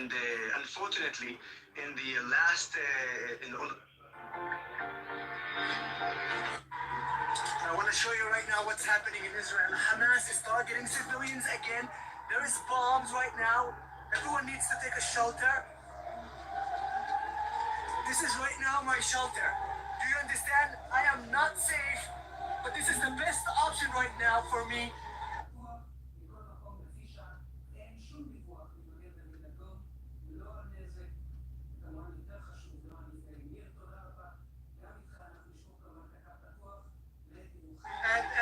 And unfortunately, in the last, I want to show you right now what's happening in Israel. Hamas is targeting civilians again. There is bombs right now. Everyone needs to take a shelter. This is right now my shelter. Do you understand? I am not safe, but this is the best option right now for me.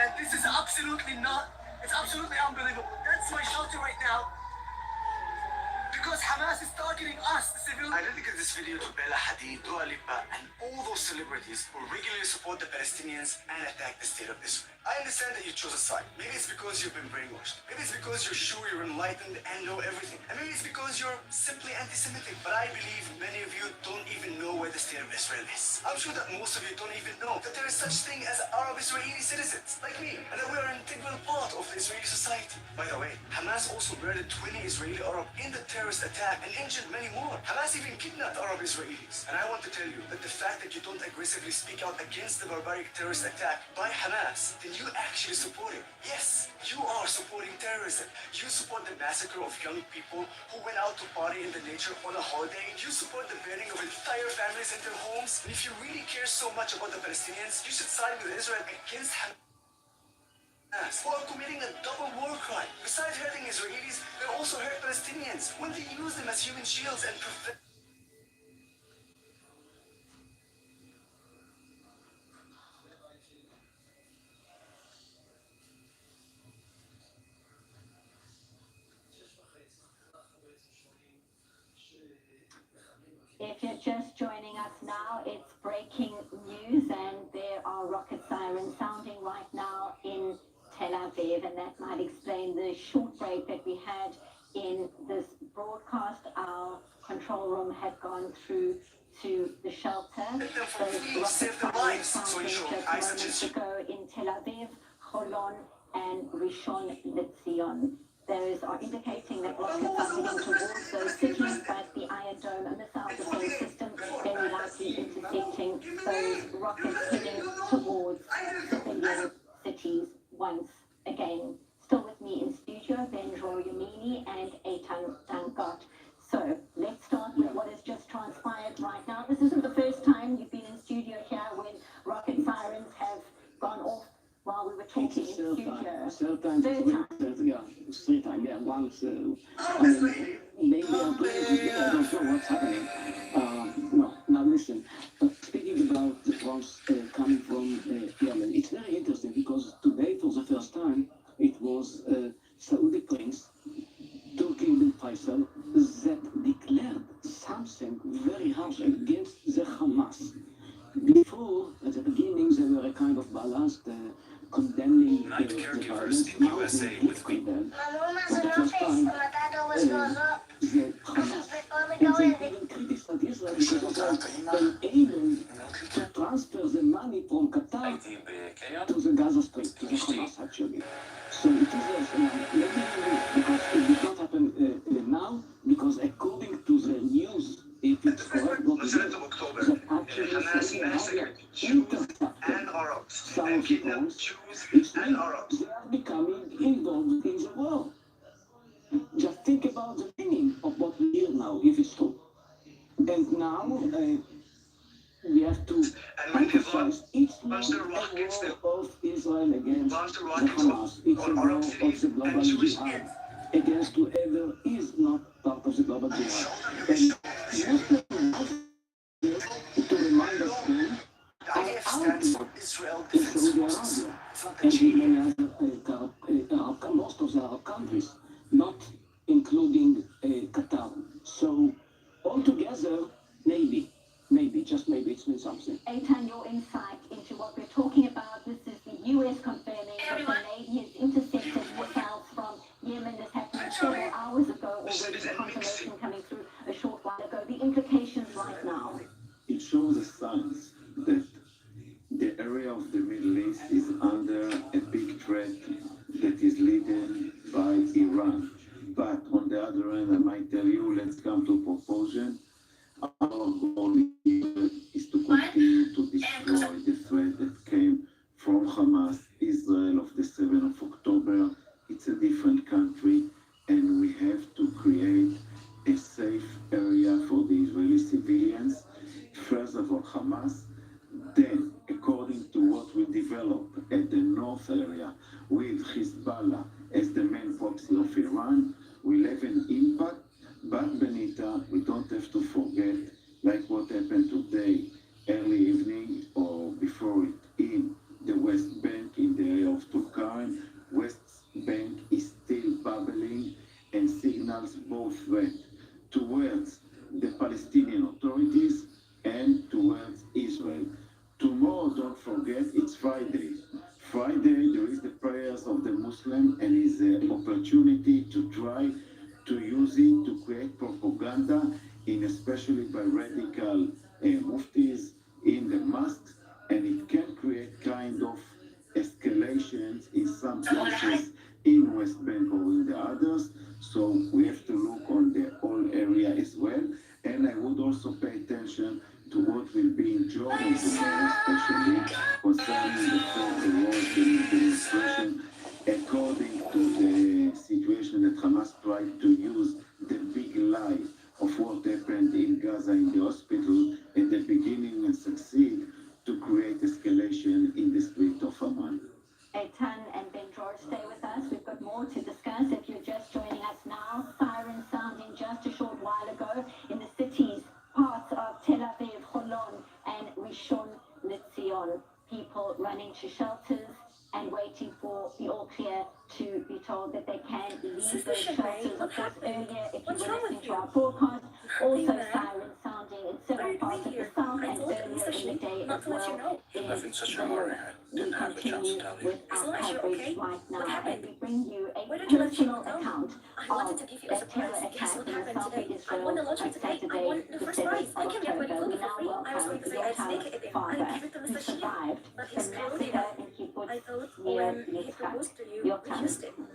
And this is absolutely not, it's absolutely unbelievable. That's my shelter right now. Because Hamas is targeting us, the civilians. I dedicate this video to Bella Hadid, Dua Lipa, and all those celebrities who regularly support the Palestinians and attack the state of Israel. I understand that you chose a side. Maybe it's because you've been brainwashed. Maybe it's because you're sure you're enlightened and know everything. And maybe it's because you're simply anti-Semitic. But I believe many of you don't even know where the state of Israel is. I'm sure that most of you don't even know that there is such thing as Arab-Israeli citizens, like me, and that we are an integral part of the Israeli society. By the way, Hamas also murdered 20 Israeli Arab in the terrorist attack and injured many more. Hamas even kidnapped Arab Israelis. And I want to tell you that the fact that you don't aggressively speak out against the barbaric terrorist attack by Hamas, then you actually support it. Yes, you are supporting terrorism. You support the massacre of young people who went out to party in the nature on a holiday. You support the burning of entire families and their homes. And if you really care so much about the Palestinians, you should side with Israel against Hamas, who are committing a double war crime. Besides hurting Israelis, they also hurt Palestinians when they use them as human shields and prevent. If you're just joining us now, it's breaking news, and there are rocket sirens sounding right now in Tel Aviv, and that might explain the short break that we had in this broadcast. Our control room had gone through to the shelter. Those rocket sirens sounding just moments ago in Tel Aviv, Holon, and Rishon LeZion. Those are indicating that rockets are heading towards those cities, but the Iron Dome, a missile defense system, very likely intercepting those rockets heading towards civilian cities once again. Still with me in studio, Benjor Yamini and Eitan Dangot. So let's start with what has just transpired right now. This isn't the first time you've been in studio here when rocket sirens have gone off while we were talking in studio. Third time, yeah, once, maybe I don't know what's happening. No, now listen, speaking about the ones coming from Yemen, it's very interesting because today, for the first time, it was Saudi prince, Turkey bin Faisal, that declared something very harsh against the Hamas. Before, at the beginning, they were a kind of balanced, condemning Night Caregivers in USA with Queen. for the first time, the Hamas, and they even criticized Israel because they were able to transfer the money from Qatar to the Gaza Strip, to the Hamas actually. So it is maybe because it did not happen now, because according to the news, if it's correct, what it is, that actually Saudi Arabia intercepted South Coast, it's like they are becoming involved in the war. Just think about the meaning of what we hear now, if it's true. And now we have to emphasize it's not a war of Israel against the Hamas. It's a war of the global jihad against whoever is not part of the global jihad. And Muslims have to remind us then are out in Saudi Arabia and in many other most of the Arab countries, not including Qatar. So altogether, maybe, just maybe it's means something. Eitan, your insight into what we're talking about. This is the US confirming that the Navy has intercepted missiles from Yemen. This happened several hours ago, already the confirmation coming through a short while ago. The implications right now. It shows the signs that the area of the Middle East is under a big threat that is led by Iran. But on the other hand, I might tell you, let's come to propulsion. Our goal is to continue to destroy the threat that came from Hamas, Israel of the 7th of October. It's a different country, and we have to create a safe area for the Israeli civilians. First of all, Hamas. Then, according to what we develop at the north area with Hezbollah as the main proxy of Iran, will have an impact. But Benita, we don't have to forget, like what happened today, early evening or before it, in the West Bank, in the area of Tulkarm. West Bank is still bubbling and signals both threat towards the Palestinian authorities and towards Israel. Tomorrow, don't forget, it's Friday. Friday, there is the prayers of the Muslim, and is an opportunity to try to use it to create propaganda, in especially by radical muftis in the mosques, and it can create kind of escalations in some places in West Bank or in the others. So we have to look on the whole area as well. And I would also pay attention to what will be in Jordan tomorrow, especially concerning the third war administration. According to the situation that Hamas tried to use the big lie of what happened in Gaza in the hospital at the beginning and succeed to create escalation in the street of Amman. Eitan and Ben George, stay with us. We've got more to discuss. If you're just joining us now, sirens sounding just a short while ago in the cities, parts of Tel Aviv, Holon, and Rishon LeZion. People running to shelters and waiting for the all clear to be told that they can leave those shelters. Of course, earlier, if you were listening to our broadcast, also sirens sounding in several parts of the south, and earlier in the day as well. Nothing such a hurry. I didn't have a chance to tell you. With our coverage right now, and we bring you a personal account of a terror attack in the south of Israel on Saturday, the 7th of October. We now welcome your father who survived the massacre in Kibbutz near Yitzhak. Your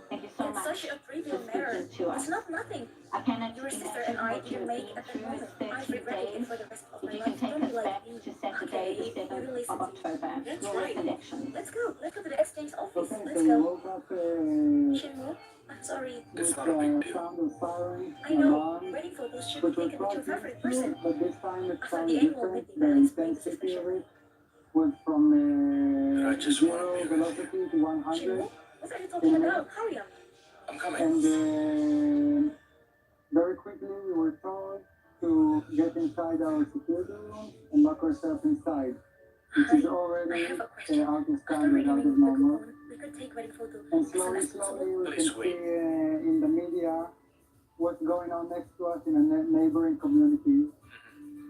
thank you so much for speaking to us. It's not nothing. I cannot Your sister and I can make a proposal. I've regretted it for the rest of my if you life. can take Don't us be like back me. to Saturday, the 7th of October, That's your right. recollection. Let's go. Let's go to the exchange office. Okay, Let's so we go. woke up Mission move. I'm sorry. with sound of sirens, I know. alarm, Ready photos should which be was taken with your quite favorite useful, person. but this time it After sounded the annual different. meeting, The I'll explain this intensity of especially. it went from I just want to zero be with velocity to 100. Shinwo? What are you talking about? Hurry up. I'm coming. And very quickly we were told to get inside our security room and lock ourselves inside, which is I already have a question. out of After standard, reading out the of normal. coupon, we could take wedding photo. And SMS slowly possible? we can Please see wait. in the media what's going on next to us in a neighboring community.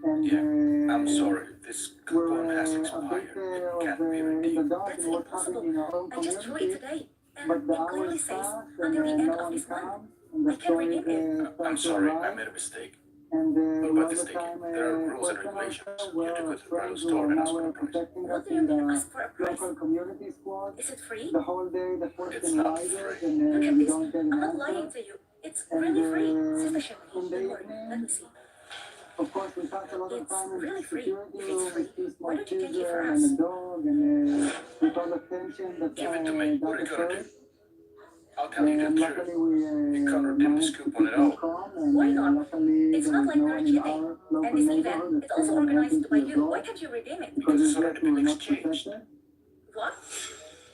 And Yeah, I'm sorry. This we're coupon has a expired. bit It can't be in the redeemed. dark That's in what's impossible. happening in our own I just wrote it community. today. But And the it clearly hours says pass until the and end no of one this month. comes, and the I can't stories redeem it. I'm start to sorry. I arrive. made a mistake. And What we about all this the ticket? time There are rules and question regulations. ourselves, You where have to our go to the brand friends who store are and ask now for a price. protecting What us do you in mean the ask for a price? local community squad. Is it free? The whole day the It's question not rises free. and Look at we this. don't get I'm an not lying answer. to you. It's And really free. in Sufficiently. the Don't worry. Let me evening, see. of course, we pass a lot of It's time in really the free. security If it's room free, with two why small don't you take it for children us? and a dog, and with all the tension that Give it to me. What are you gonna do? occurred. I'll tell you the And truth. luckily we You can't redeem this managed to coupon keep at all. them calm, and Why not? luckily It's there not was like no we're one in cheating. our And local this event, neighborhood it's that also came and organized opened by the you. door Why can't you redeem it? because Because it's we already felt we were been not exchanged. protected. What?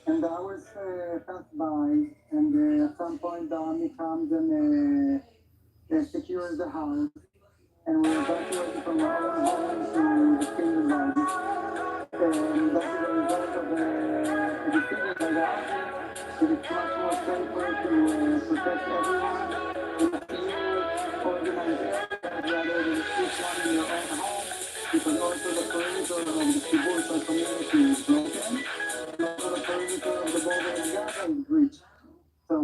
And the hours passed by, and at some point the army comes and secures the house, and we were evacuated from our own home to the the bodies. And that is a result of a decision by the army that it's much more safer to protect everyone in a few organized areas rather than each one in your own home, because also the perimeter of the kibbutz or community is broken, and also the perimeter of the border in Gaza is breached. So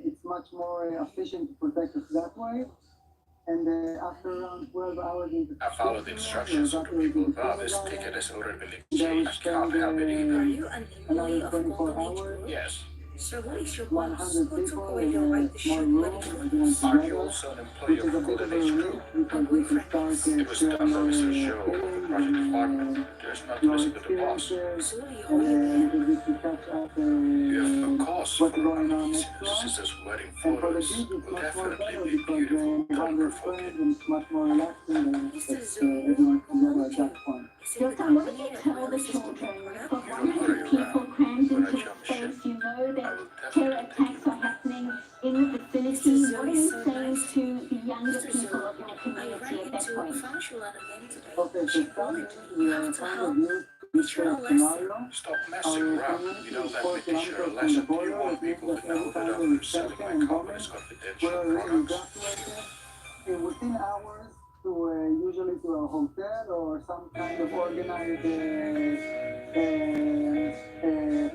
it's much more efficient to protect us that way. And after around 12 hours in the I followed the instructions of the people above. This ticket has already been exchanged. I can't help it Are either. you an employee another of 24 Golden Age hours. Group? Yes. So what is your 100 boss? Who took people away in your right a to small shoot room wedding doing photos? Are you together, also an which employee is of a bit of a Golden Age relief Crew? because My we can boyfriend start is. It was sharing done. There our was a show of the feelings project department. and There's not your listen to the boss. experiences, So what are you and doing? we get to catch up Yeah, of course. what's For going on his extra. sister's wedding And for the photos kids, it's will much more definitely better be because beautiful, they have their thought-provoking. friends and it's much more relaxing than Mr. just Zoom, everyone how together would at you? that point. Is Your it the son, what did company you that tell the realizes to children? be You've product? got You don't 100 hurry people around. crammed When I into a jump ship, space. You know I that will terror definitely take attacks you are home. happening in the vicinity. Mr. What Zoom are is you so saying nice. to the younger Mr. people Zoom, of your I community ran at that into point? Fanchula again today. Okay, She so warned suddenly me, we you are have to kind help. of used to this Teach her a lesson. scenario. Stop Our messing around. community You know is that 4 may teach her a kilometers from the lesson. You border, want which means people that to know every that time I'm there is selling tension my and company's bombing, confidential we're products. evacuated within hours to usually to a hotel or some kind of organized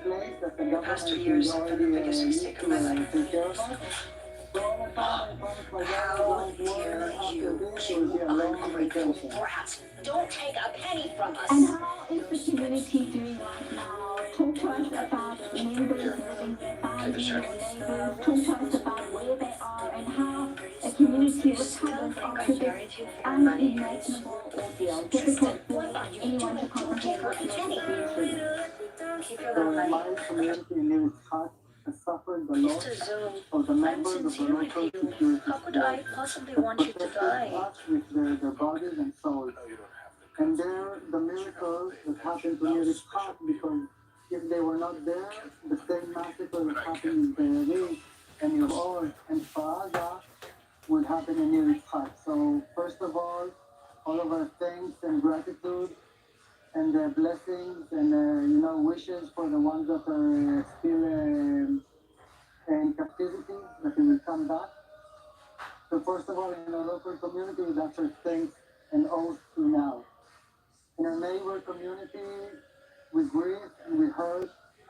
place that the government is already used to take care of us. So all the time I promised my daughter, don't worry, after this it will be a long vacation. Don't take a penny from us. And how is the community doing right now? Talk to us about members living nearby you, your neighbors. Talk to us about where they are and how a community recovers after this unimaginable ordeal. Difficult for anyone to comprehend what you have been through. So my community in its heart has suffered the loss of the members of the local security How could I force possibly that want you to protected die? us with their bodies and souls. And they're the miracles that happened to near its heart because if they were not there, the same massacre that happened in Beirut and Yoror and Faraza would happen in near its heart. So first of all of our thanks and gratitude and blessings and wishes for the ones that are still in captivity, that they will come back. So first of all, in our local community, that's our thanks and oath to now. In our neighbor community, we grieve and we heard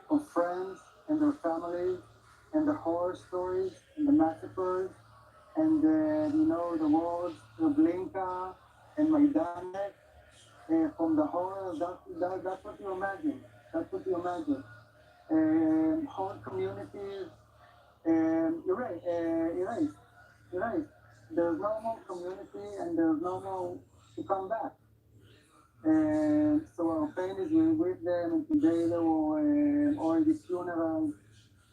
of friends and their families and the horror stories and the massacres and the words Treblinka and Majdanek. From the horror, that's what you imagine. That's what you imagine. Whole communities, you're right, erased, erased. There's no more community and there's no more to come back. So our pain is with them, and today there were already funerals.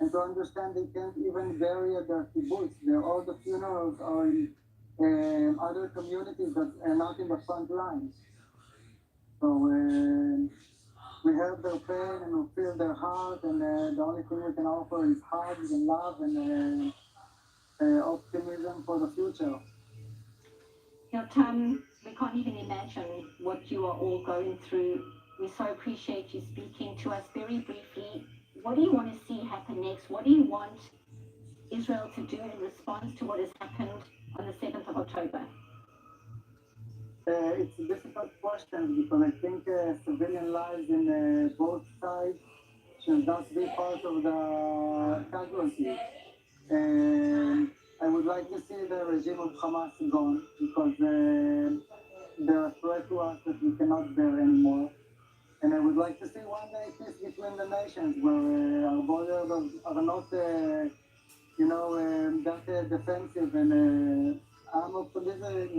And to understand they can't even bury at their kibbutz. All the funerals are in other communities that are not in the front lines. So we have their pain and we feel their heart, and the only thing we can offer is hugs and love and optimism for the future. Yotam, we can't even imagine what you are all going through. We so appreciate you speaking to us very briefly. What do you want to see happen next? What do you want Israel to do in response to what has happened on the 7th of October? It's a difficult question because I think civilian lives in both sides should not be part of the casualties. I would like to see the regime of Hamas gone because they're a threat to us that we cannot bear anymore. And I would like to see one day peace between the nations where our borders are not, that defensive. And I'm optimistic,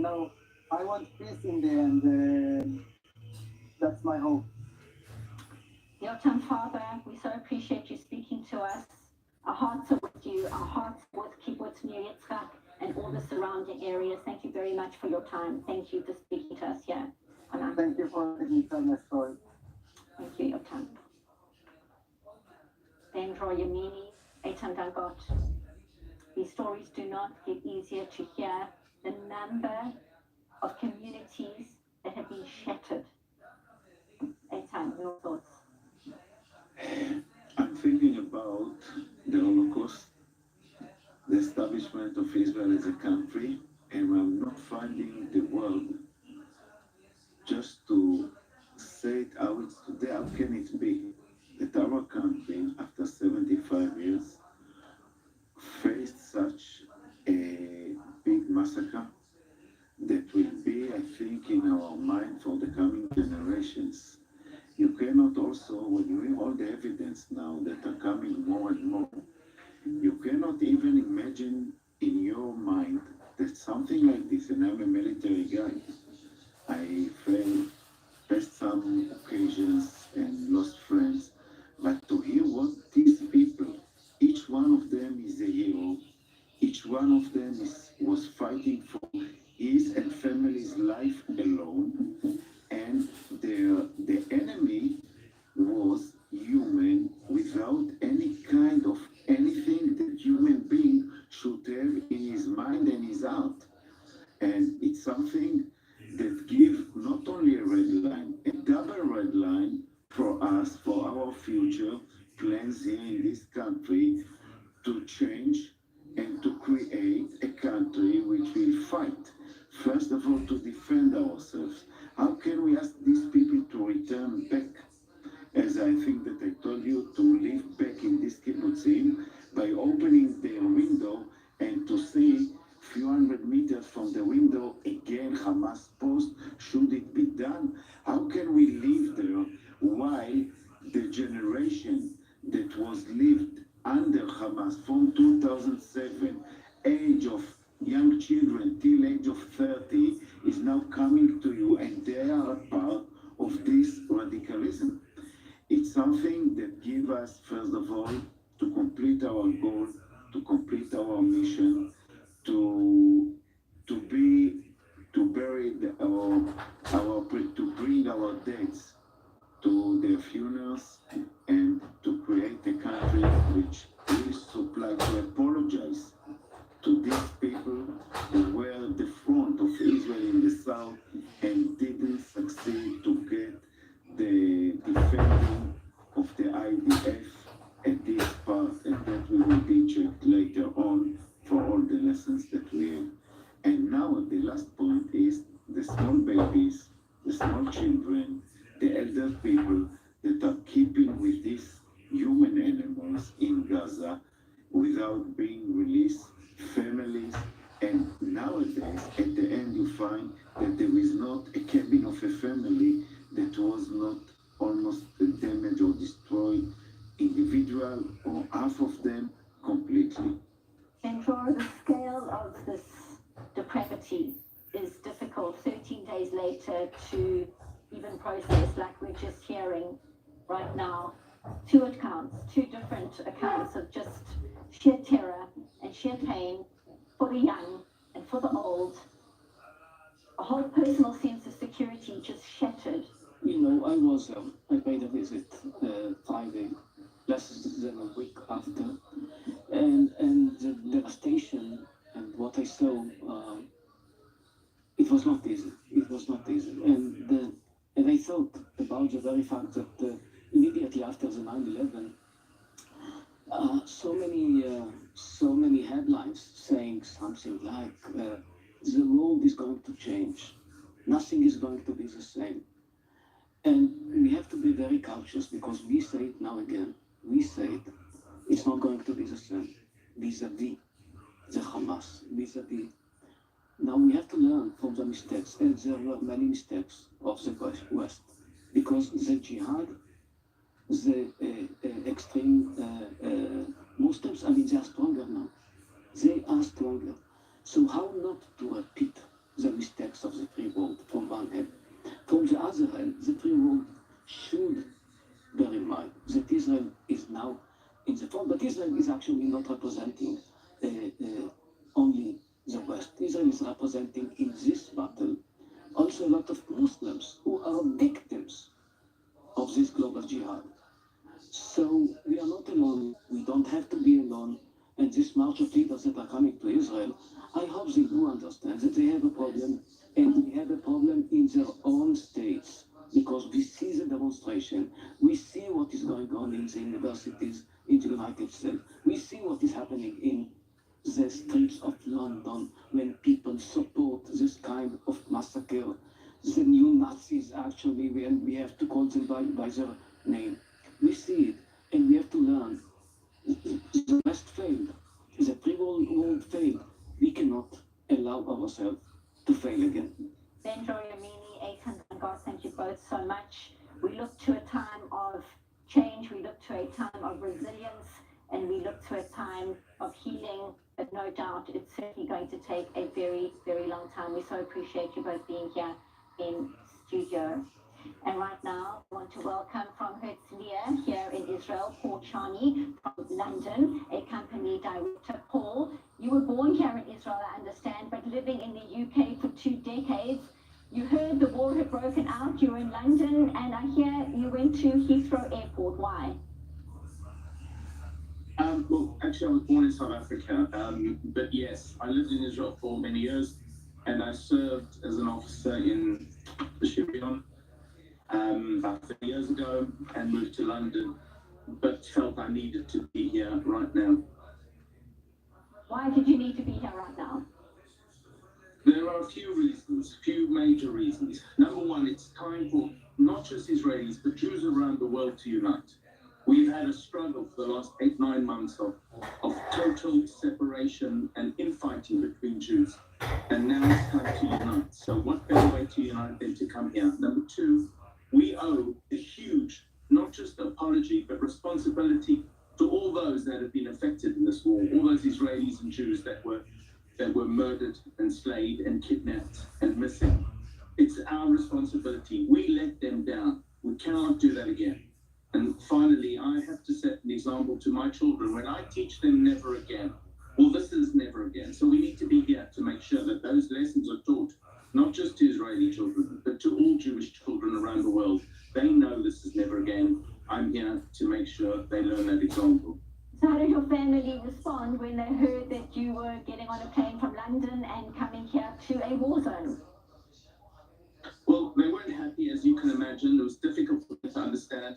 I want peace in the end. That's my hope. Yotam, Father, we so appreciate you speaking to us. Our hearts are with you. Our hearts are with Kibbutz Nir Yitzchak and all the surrounding areas. Thank you very much for your time. Thank you for speaking to us here. Amen. Thank you for letting me tell my story. Thank you, Yotam. Dendro Yamini, Eitan Dangot. These stories do not get easier to hear. The number of communities that have been shattered. Eitan, your thoughts? I'm thinking about the Holocaust, the establishment of Israel as a country, and I'm not finding the word just to say it out today. How can it be that our country, after 75 years, faced such a big massacre that will be, I think, in our mind for the coming generations? You cannot also, when you hear all the evidence now that are coming more and more, imagine in your mind that something like this, and I'm a military guy, I faced some occasions and lost friends, but to hear what these people, each one of them is a hero, each one of them was fighting for his and family's life alone, and the enemy was human without any kind of anything that human being should have in his mind and his heart. And it's something that gives not only a red line, a double red line for us, for our future plans here in this country to change and to create a country which will fight, first of all, to defend ourselves. How can we ask these people to return back? As I think that I told you, to live back in this kibbutzim by opening their window and to see few hundred meters from the window again Hamas post. Should it be done? How can we live there while the generation that was lived under Hamas from 2007, age of young children till age of 30, is now coming to you and they are a part of this radicalism? It's something that gives us, first of all, to complete our goal, to complete our mission, to bury to bring our deads to their funerals, and to create a country which will supply, to apologize to these people who were at the front of Israel in the south and didn't succeed to get the defending of the IDF at this part, and that we will be checked later on for all the lessons that we have. And now the last point is the small babies, the small children, the elder people that are keeping with these human animals in Gaza without being released, families, and nowadays at the end you find that there is not a cabin of a family that was not almost damaged or destroyed, individual or half of them completely. And for the scale of this depravity is difficult 13 days later to even process, like we're just hearing right now. Two different accounts of just sheer terror and sheer pain for the young and for the old. A whole personal sense of security just shattered. You know, I paid a visit Friday, less than a week after, and the devastation and what I saw, it was not easy. It was not easy. And I thought about the very fact that immediately after the 9/11, so many headlines saying something like, the world is going to change. Nothing is going to be the same. And we have to be very cautious because we say it now again. We say it. It's not going to be the same vis-a-vis the Hamas, vis-a-vis. Now we have to learn from the mistakes, and there were many mistakes of the West, because the jihad, the extreme Muslims, I mean, they are stronger now. They are stronger. So how not to repeat the mistakes of the free world from one hand? From the other hand, the free world should bear in mind that Israel is now in the front, but Israel is actually not representing only the West. Israel is representing in this battle also a lot of Muslims who are victims of this global jihad. So we are not alone. We don't have to be alone. And this march of leaders that are coming to Israel, I hope they do understand that they have a problem, and we have a problem in their own states, because we see the demonstration, we see what is going on in the universities in the United States, we see what is happening in the streets of London when people support this kind of massacre, the new Nazis actually, and we have to call them by their name. We see it, and we have to learn. The West failed, the free world failed. We cannot allow ourselves to fail again. Benjoy Amini, Eitan and God, thank you both so much. We look to a time of change, we look to a time of resilience, and we look to a time of healing, but no doubt it's certainly going to take a very, very long time. We so appreciate you both being here in studio. And right now, I want to welcome from Herzliya here in Israel, Paul Chani from London, a company director. Paul, you were born here in Israel, I understand, but living in the UK for 2 decades. You heard the war had broken out, you were in London, and I hear you went to Heathrow Airport. Why? Well, actually, I was born in South Africa, but yes, I lived in Israel for many years, and I served as an officer in the Shipyard about 30 years ago, and moved to London, but felt I needed to be here right now. Why did you need to be here right now? There are a few reasons, few major reasons. Number one, it's time for not just Israelis, but Jews around the world to unite. We've had a struggle for the last 8-9 months of total separation and infighting between Jews. And now it's time to unite. So what better way to unite than to come here? Number two, we owe a huge, not just apology, but responsibility to all those that have been affected in this war, all those Israelis and Jews that were murdered, enslaved, and kidnapped and missing. It's our responsibility. We let them down. We cannot do that again. And finally, I have to set an example to my children. When I teach them never again, well, this is never again. So we need to be here to make sure that those lessons are taught, not just to Israeli children, but to all Jewish children around the world. They know this is never again. I'm here to make sure they learn that example. So how did your family respond when they heard that you were getting on a plane from London and coming here to a war zone? Well, they weren't happy, as you can imagine. It was difficult for them to understand.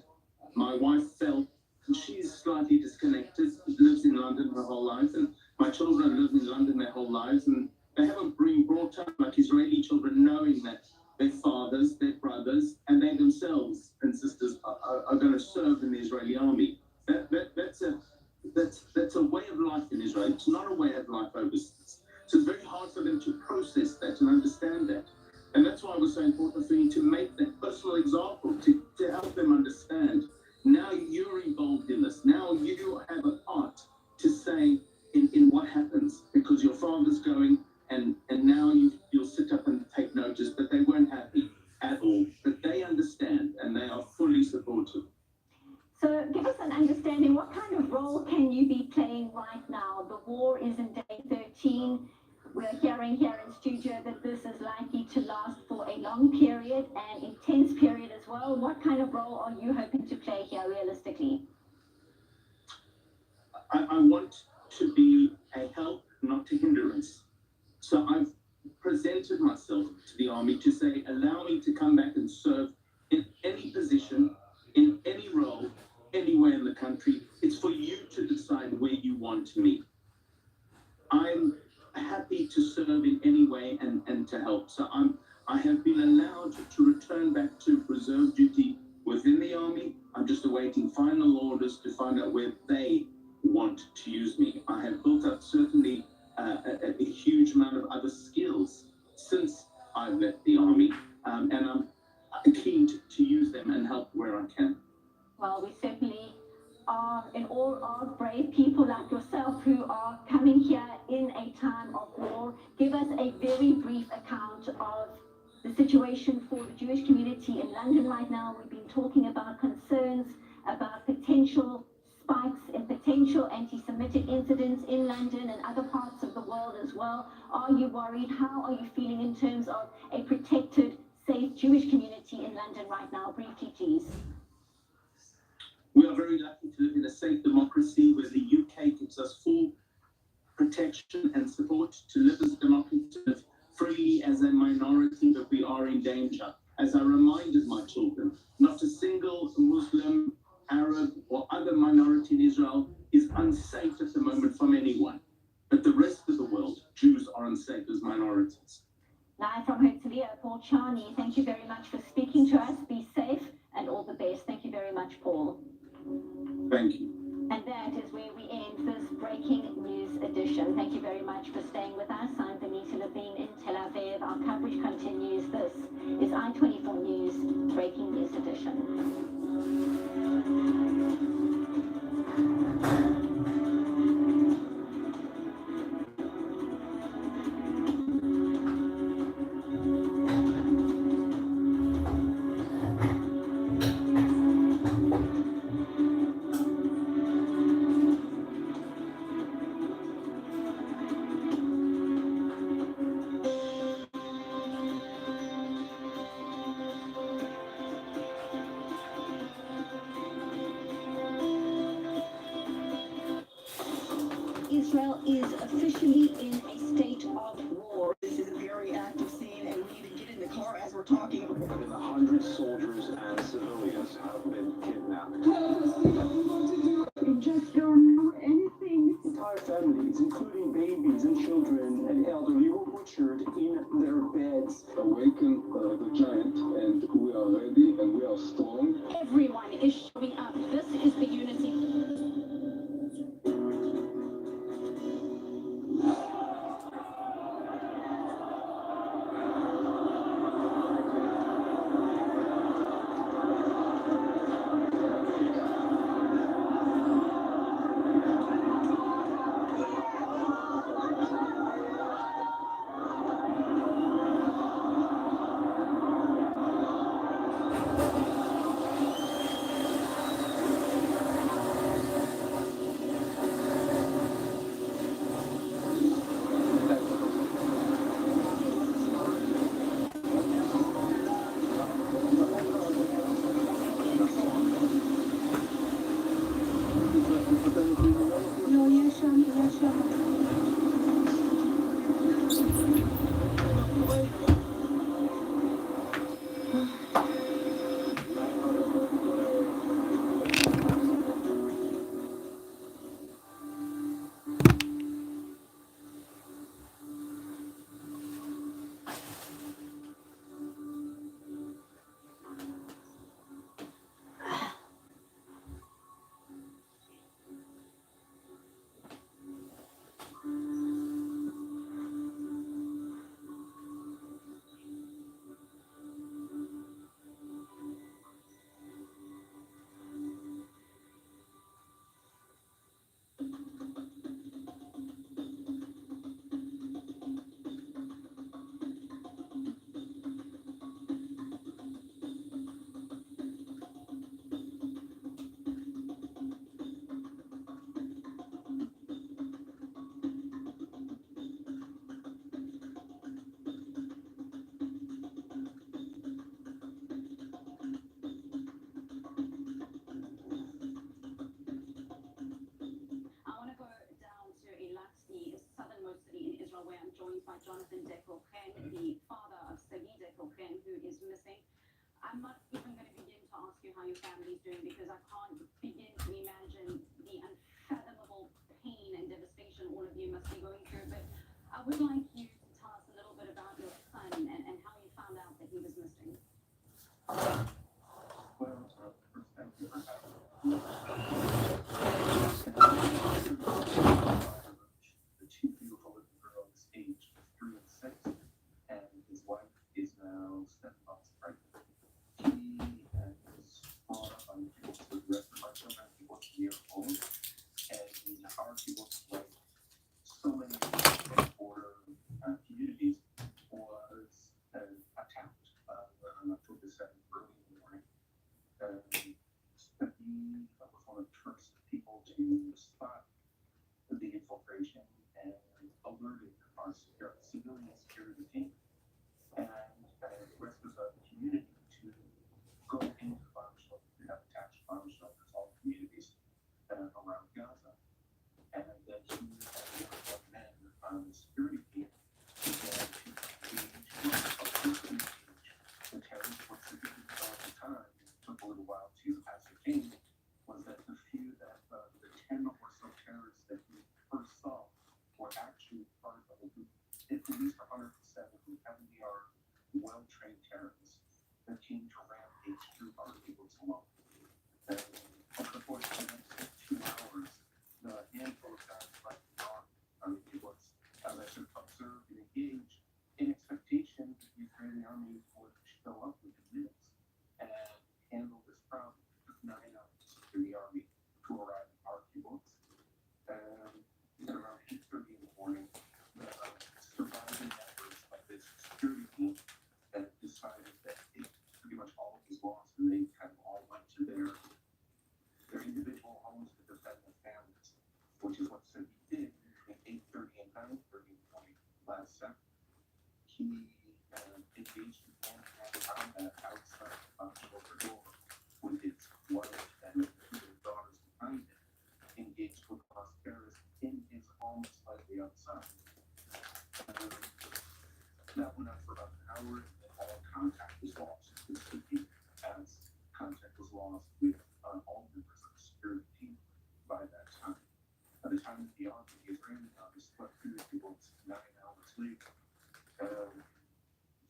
My wife felt she's slightly disconnected, lives in London her whole life, and my children have lived in London their whole lives, and they haven't been brought up like Israeli children, knowing that their fathers, their brothers, and they themselves and sisters are going to serve in the Israeli army. That's a way of life in Israel. It's not a way of life overseas. So it's very hard for them to process that and understand that. And that's why it was so important for you to make that personal example, to help them understand. Now you're involved in this. Now you have a part to say in what happens, because your father's going, and now you'll sit up and take notice. But they weren't happy at all. But they understand, and they are fully supportive. So give us an understanding, what kind of role can you be playing right now? The war is in day 13. We're hearing here in studio that this is likely to last for a long period, an intense period as well. What kind of role are you hoping to play here realistically? I want to be a help, not a hindrance. So I've presented myself to the army to say, allow me to come back and serve in any position, in any role, anywhere in the country. It's for you to decide where you want me. I'm happy to serve in any way and to help. So I have been allowed to return back to reserve duty within the army. I'm just awaiting final orders to find out where they want to use me. I have built up certainly a huge amount of other skills since I've left the army, and I'm keen to use them and help where I can. Well, we certainly are in awe of brave people like yourself who are coming here in a time of war. Give us a very brief account of the situation for the Jewish community in London right now. We've been talking about concerns about potential spikes in potential anti-Semitic incidents in London and other parts of the world as well. Are you worried? How are you feeling in terms of a protected, safe Jewish community in London right now? Briefly, please. We are very lucky to live in a safe democracy where the UK gives us full protection and support to live as a democracy, to live freely as a minority, but we are in danger. As I reminded my children, not a single Muslim, Arab, or other minority in Israel is unsafe at the moment from anyone. But the rest of the world, Jews are unsafe as minorities. Live from Herzliya, Paul Chani, thank you very much for speaking to us. Be safe and all the best. Thank you very much, Paul. Thank you. And that is where we end this breaking news edition. Thank you very much for staying with us. I'm Benita Levine in Tel Aviv. Our coverage continues. This is I-24 News Breaking News Edition. Israel is officially in a state of war. This is a very active scene, and we even get in the car as we're talking. More than 100 soldiers and civilians have been kidnapped. We just don't know anything. Entire families, including babies and children and elderly, were butchered in their beds. Awaken the giant, and we are ready and we are strong. Everyone is showing up. This is the unity. By Jonathan Dekochen, the father of Sagi Dekochen, who is missing. I'm not even going to begin to ask you how your family's doing because I can't begin to imagine the unfathomable pain and devastation all of you must be going through. But I would like you to tell us a little bit about your son and how you found out that he was missing. Well, first, thank you for having me. The two beautiful little girls, aged 3 and 6, and his wife is now 7 months pregnant. He is brought up on divorce with the rest of my children. He was a year old, and our divorce, like so many border communities, was attacked on October 7th, early in the morning. He was one of the first people to spot the infiltration and alerted our civilian security team and the rest of the community to go into bomb shelters. We have attached bomb shelters, all communities around Gaza. And then he and the other men on the security team began to engage the terrorists. What civilians saw at the time, it took a little while to ascertain, was that the few that the 10 or so terrorists that we first saw were actually part of a group, at least 170 are well-trained terrorists that came to rampage through our neighborhoods alone. And over the course of the next 2 hours, inside. That went on for about an hour, and all contact was lost with the city, as contact was lost with all members of the security team by that time. By the time the Israeli army swept through the kibbutz 9 hours later,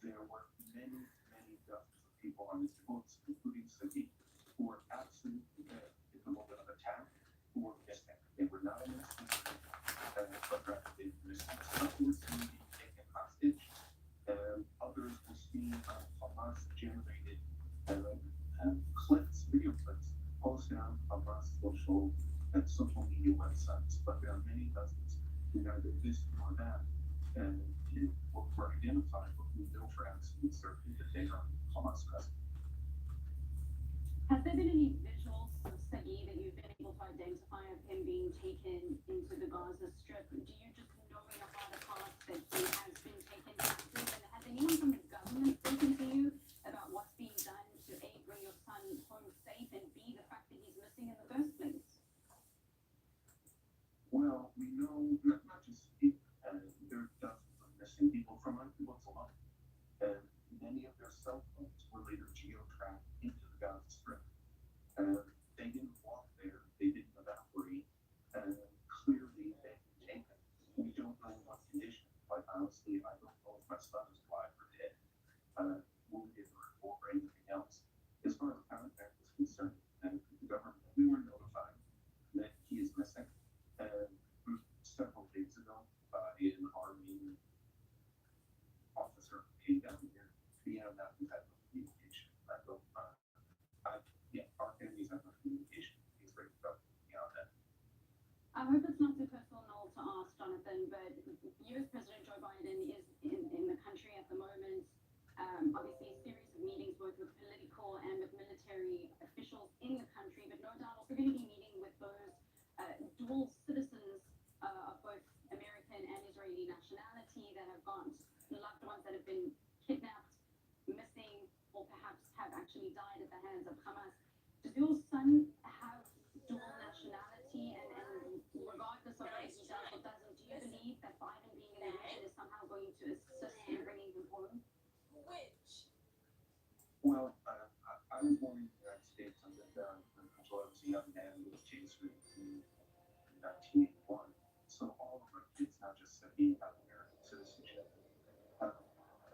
there were many, many dozens of people on the kibbutz, including Sagi, who were absolutely there at the moment of attack, who were missing. They were not in the scene, but rather they were missing. Some were seen being taken hostage. Others were seen on Hamas-generated clips, video clips, posted on Hamas social media websites. But there are many dozens who neither this nor that were identified, but we know for absolute certainty that they are Hamas custody. Has there been any visuals of Sagi that you've been able to identify of him being taken into the Gaza Strip? Do you just know in your heart of hearts that he has been taken captive? And has anyone from the government spoken to you about what's being done to A, bring your son home safe, and B, the fact that he's missing in the first place? Well, we know not just people, there are dozens of missing people from our kibbutz alone. Many of their cell phones were later geo-tracked into the Gaza Strip. They didn't walk there, they didn't evaporate. Clearly, they've been taken. We don't know what condition. Quite honestly, I don't know if my son is alive or dead, wounded or anything else. As far as contact is concerned, the government, we were notified that he is missing. Several days ago, an Army officer came down here. We have not had no communication. Our enemies have no communication. He's ready to go beyond that. I hope it's not too personal to ask, Jonathan, but US President Joe Biden is in the country at the moment. Obviously, a series of meetings both with political and with military officials in the country, but no doubt also going to be meeting with those dual citizens of both American and Israeli nationality that have got loved ones that have been kidnapped, missing, or perhaps have actually died at the hands of Hamas. Does your son have dual nationality? And regardless of whether he does or doesn't, do you believe that Biden being in the region is somehow going to assist in bringing him home? Well, I was born in the United States until I was a young man with cancer in 1981. So all of my kids, not just Sagi, have American citizenship.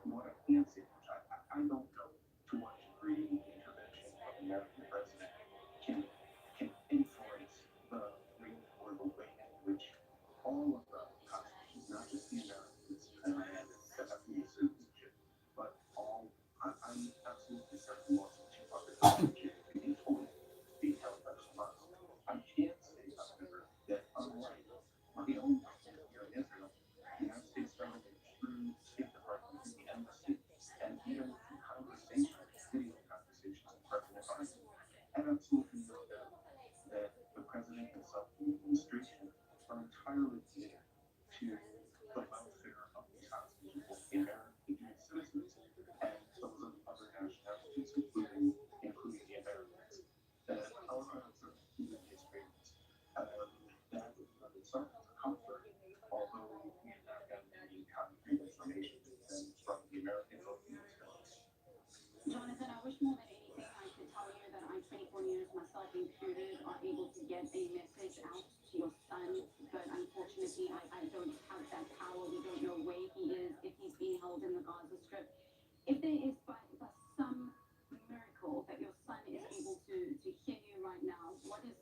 What I can say, which I don't know to what degree the intervention of the American president can influence the rate or the way in which all of the hostages, not just the Americans that have dual citizenship, but all, I'm absolutely certain most of the 200 hostages being told being held by Hamas. I can say, however, that unlike my own government here in Israel, the United States government through the State Department and the embassy, and even through conversations, video conversations with President Biden, have absolutely no doubt that the president himself and the administration are entirely committed to the welfare of these hostages, both the American dual citizens and those of other nationalities, including the Americans. However, including the Israelis. That in and of itself is a comfort, although we have not gotten any concrete information from the Americans or the Israelis. Jonathan, I wish more than anything I could tell you that I, 24 years, myself included, are able to get a message out to your son, but unfortunately I don't have that power. We don't know where he is, if he's being held in the Gaza Strip. If there is by some miracle that your son is able to hear you right now, what is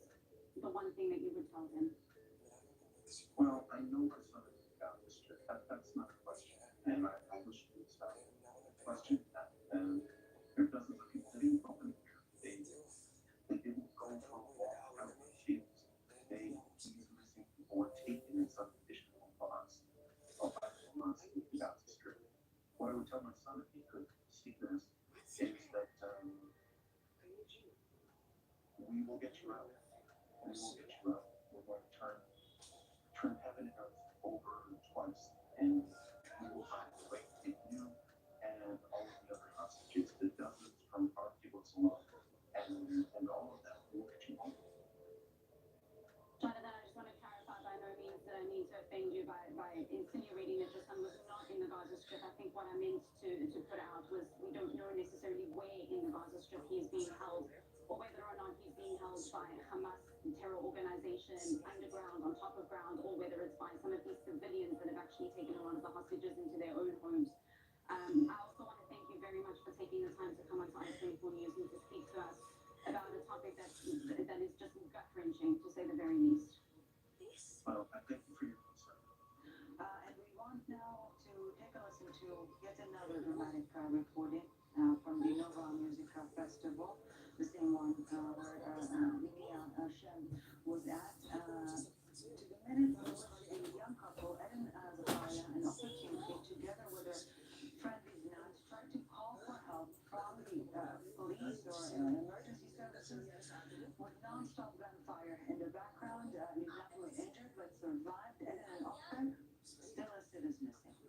the one thing that you would tell him? Well, I know my son is in the Gaza Strip. That's not a question. And I wish he was not a question. There are dozens of people that didn't go anywhere. They didn't go for a walk out in the fields. These missing people were taken in some condition by Hamas in the Gaza Strip. What I would tell my son if he could see this is that we will get you out. We will get you out. We're going to turn heaven and earth over twice, and we will find a way to get you and all of the other hostages, the dozens from our kibbutz alone, and all of that will get you home. Jonathan, I just want to clarify, by no means that I need to offend you by insinuating that your son was not in the Gaza Strip. I think what I meant to put out was we don't know necessarily where in the Gaza Strip he's being held, or whether or not he's being held by Hamas terror organization underground, on top of ground, or whether it's by some of these civilians that have actually taken a lot of the hostages into their own homes. I also want to thank you very much for taking the time to come onto I-24 News and to speak to us about a topic that is just gut-wrenching, to say the very least. Well, I thank you for your concern. And we want now to take a listen to yet another dramatic reporting from the Nova Music Festival, the same one where Lilia Shem was at. To the minute in which a young couple, Eden Zakaria and Operation, came together with their friend Biznat, tried to call for help from the police or emergency services with non-stop gunfire in the background. Biznat was injured but survived. Eden and Ofer, still a citizen missing.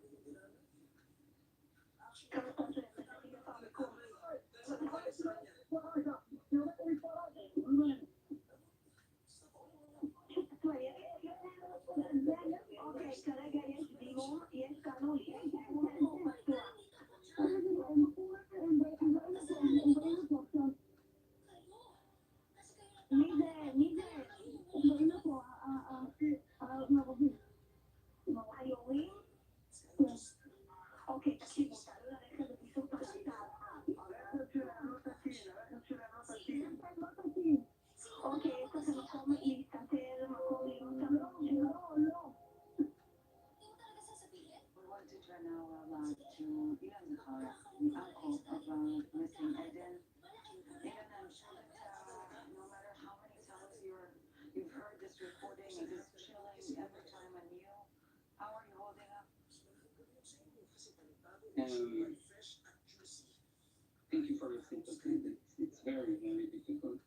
Thank you for your sympathy. It's very, very difficult.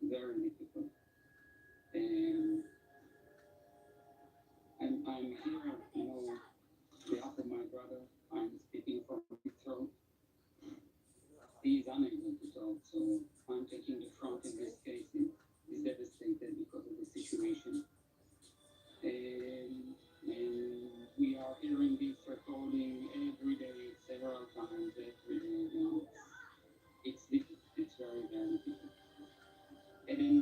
Very difficult. And I'm here, on behalf of my brother. I'm speaking from his throat. He is unable to talk, so I'm taking the front in this case. He's devastated because of the situation. And we are hearing this recording every day, several times, every day. It's difficult. It's very, very difficult. And then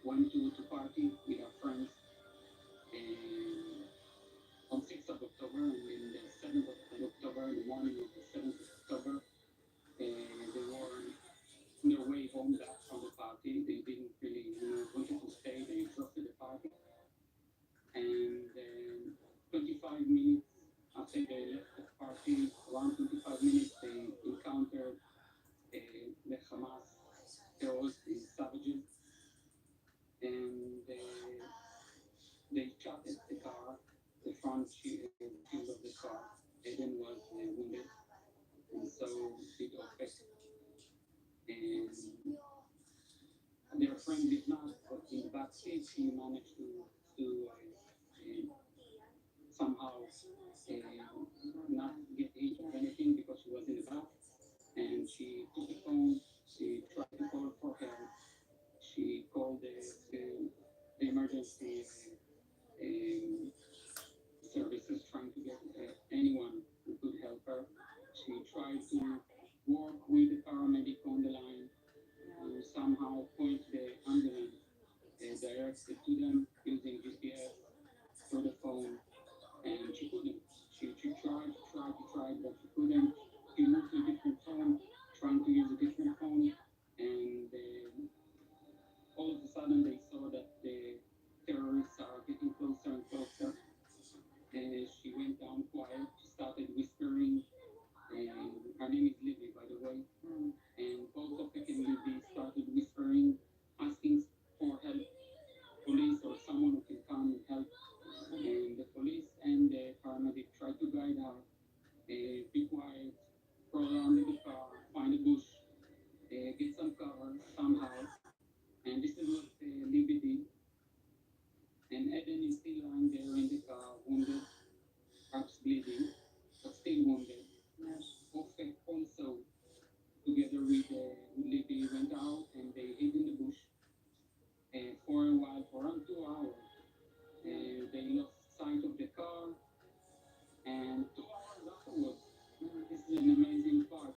went to party with our friends on 6th of October, and then the 7th of October, in the morning of the 7th of October, they were on their way home back from the party. They didn't really wanted to stay. They exhausted the party. And 25 minutes after they left the party, around 25 minutes, they encountered the Hamas terrorists, these savages, and they shot at the car, the front shield of the car. Eden was wounded, and so did Ofer. And their friend did not, but in the back seat, she managed to somehow not get hit or anything because she was in the back. And she took the phone, she tried to call for help. She called the emergency services, trying to get anyone who could help her. She tried to work with the paramedic on the line to somehow point the ambulance directed to them using GPS through the phone, and she couldn't. She tried, but she couldn't. She moved to a different phone, trying to use a different phone, and all of a sudden they saw that the terrorists are getting closer and closer. She went down quiet. She started whispering. Her name is Livy, by the way. And both of and Livy started whispering, asking for help, police or someone who can come and help. And the police and the paramedic tried to guide her. Be quiet, crawl around in the car, find a bush, get some cover somehow. And this is what Libby did. And Eden is still lying there in the car, wounded, perhaps bleeding, but still wounded. Ofer also, together with Libby, went out and they hid in the bush for a while, for around 2 hours.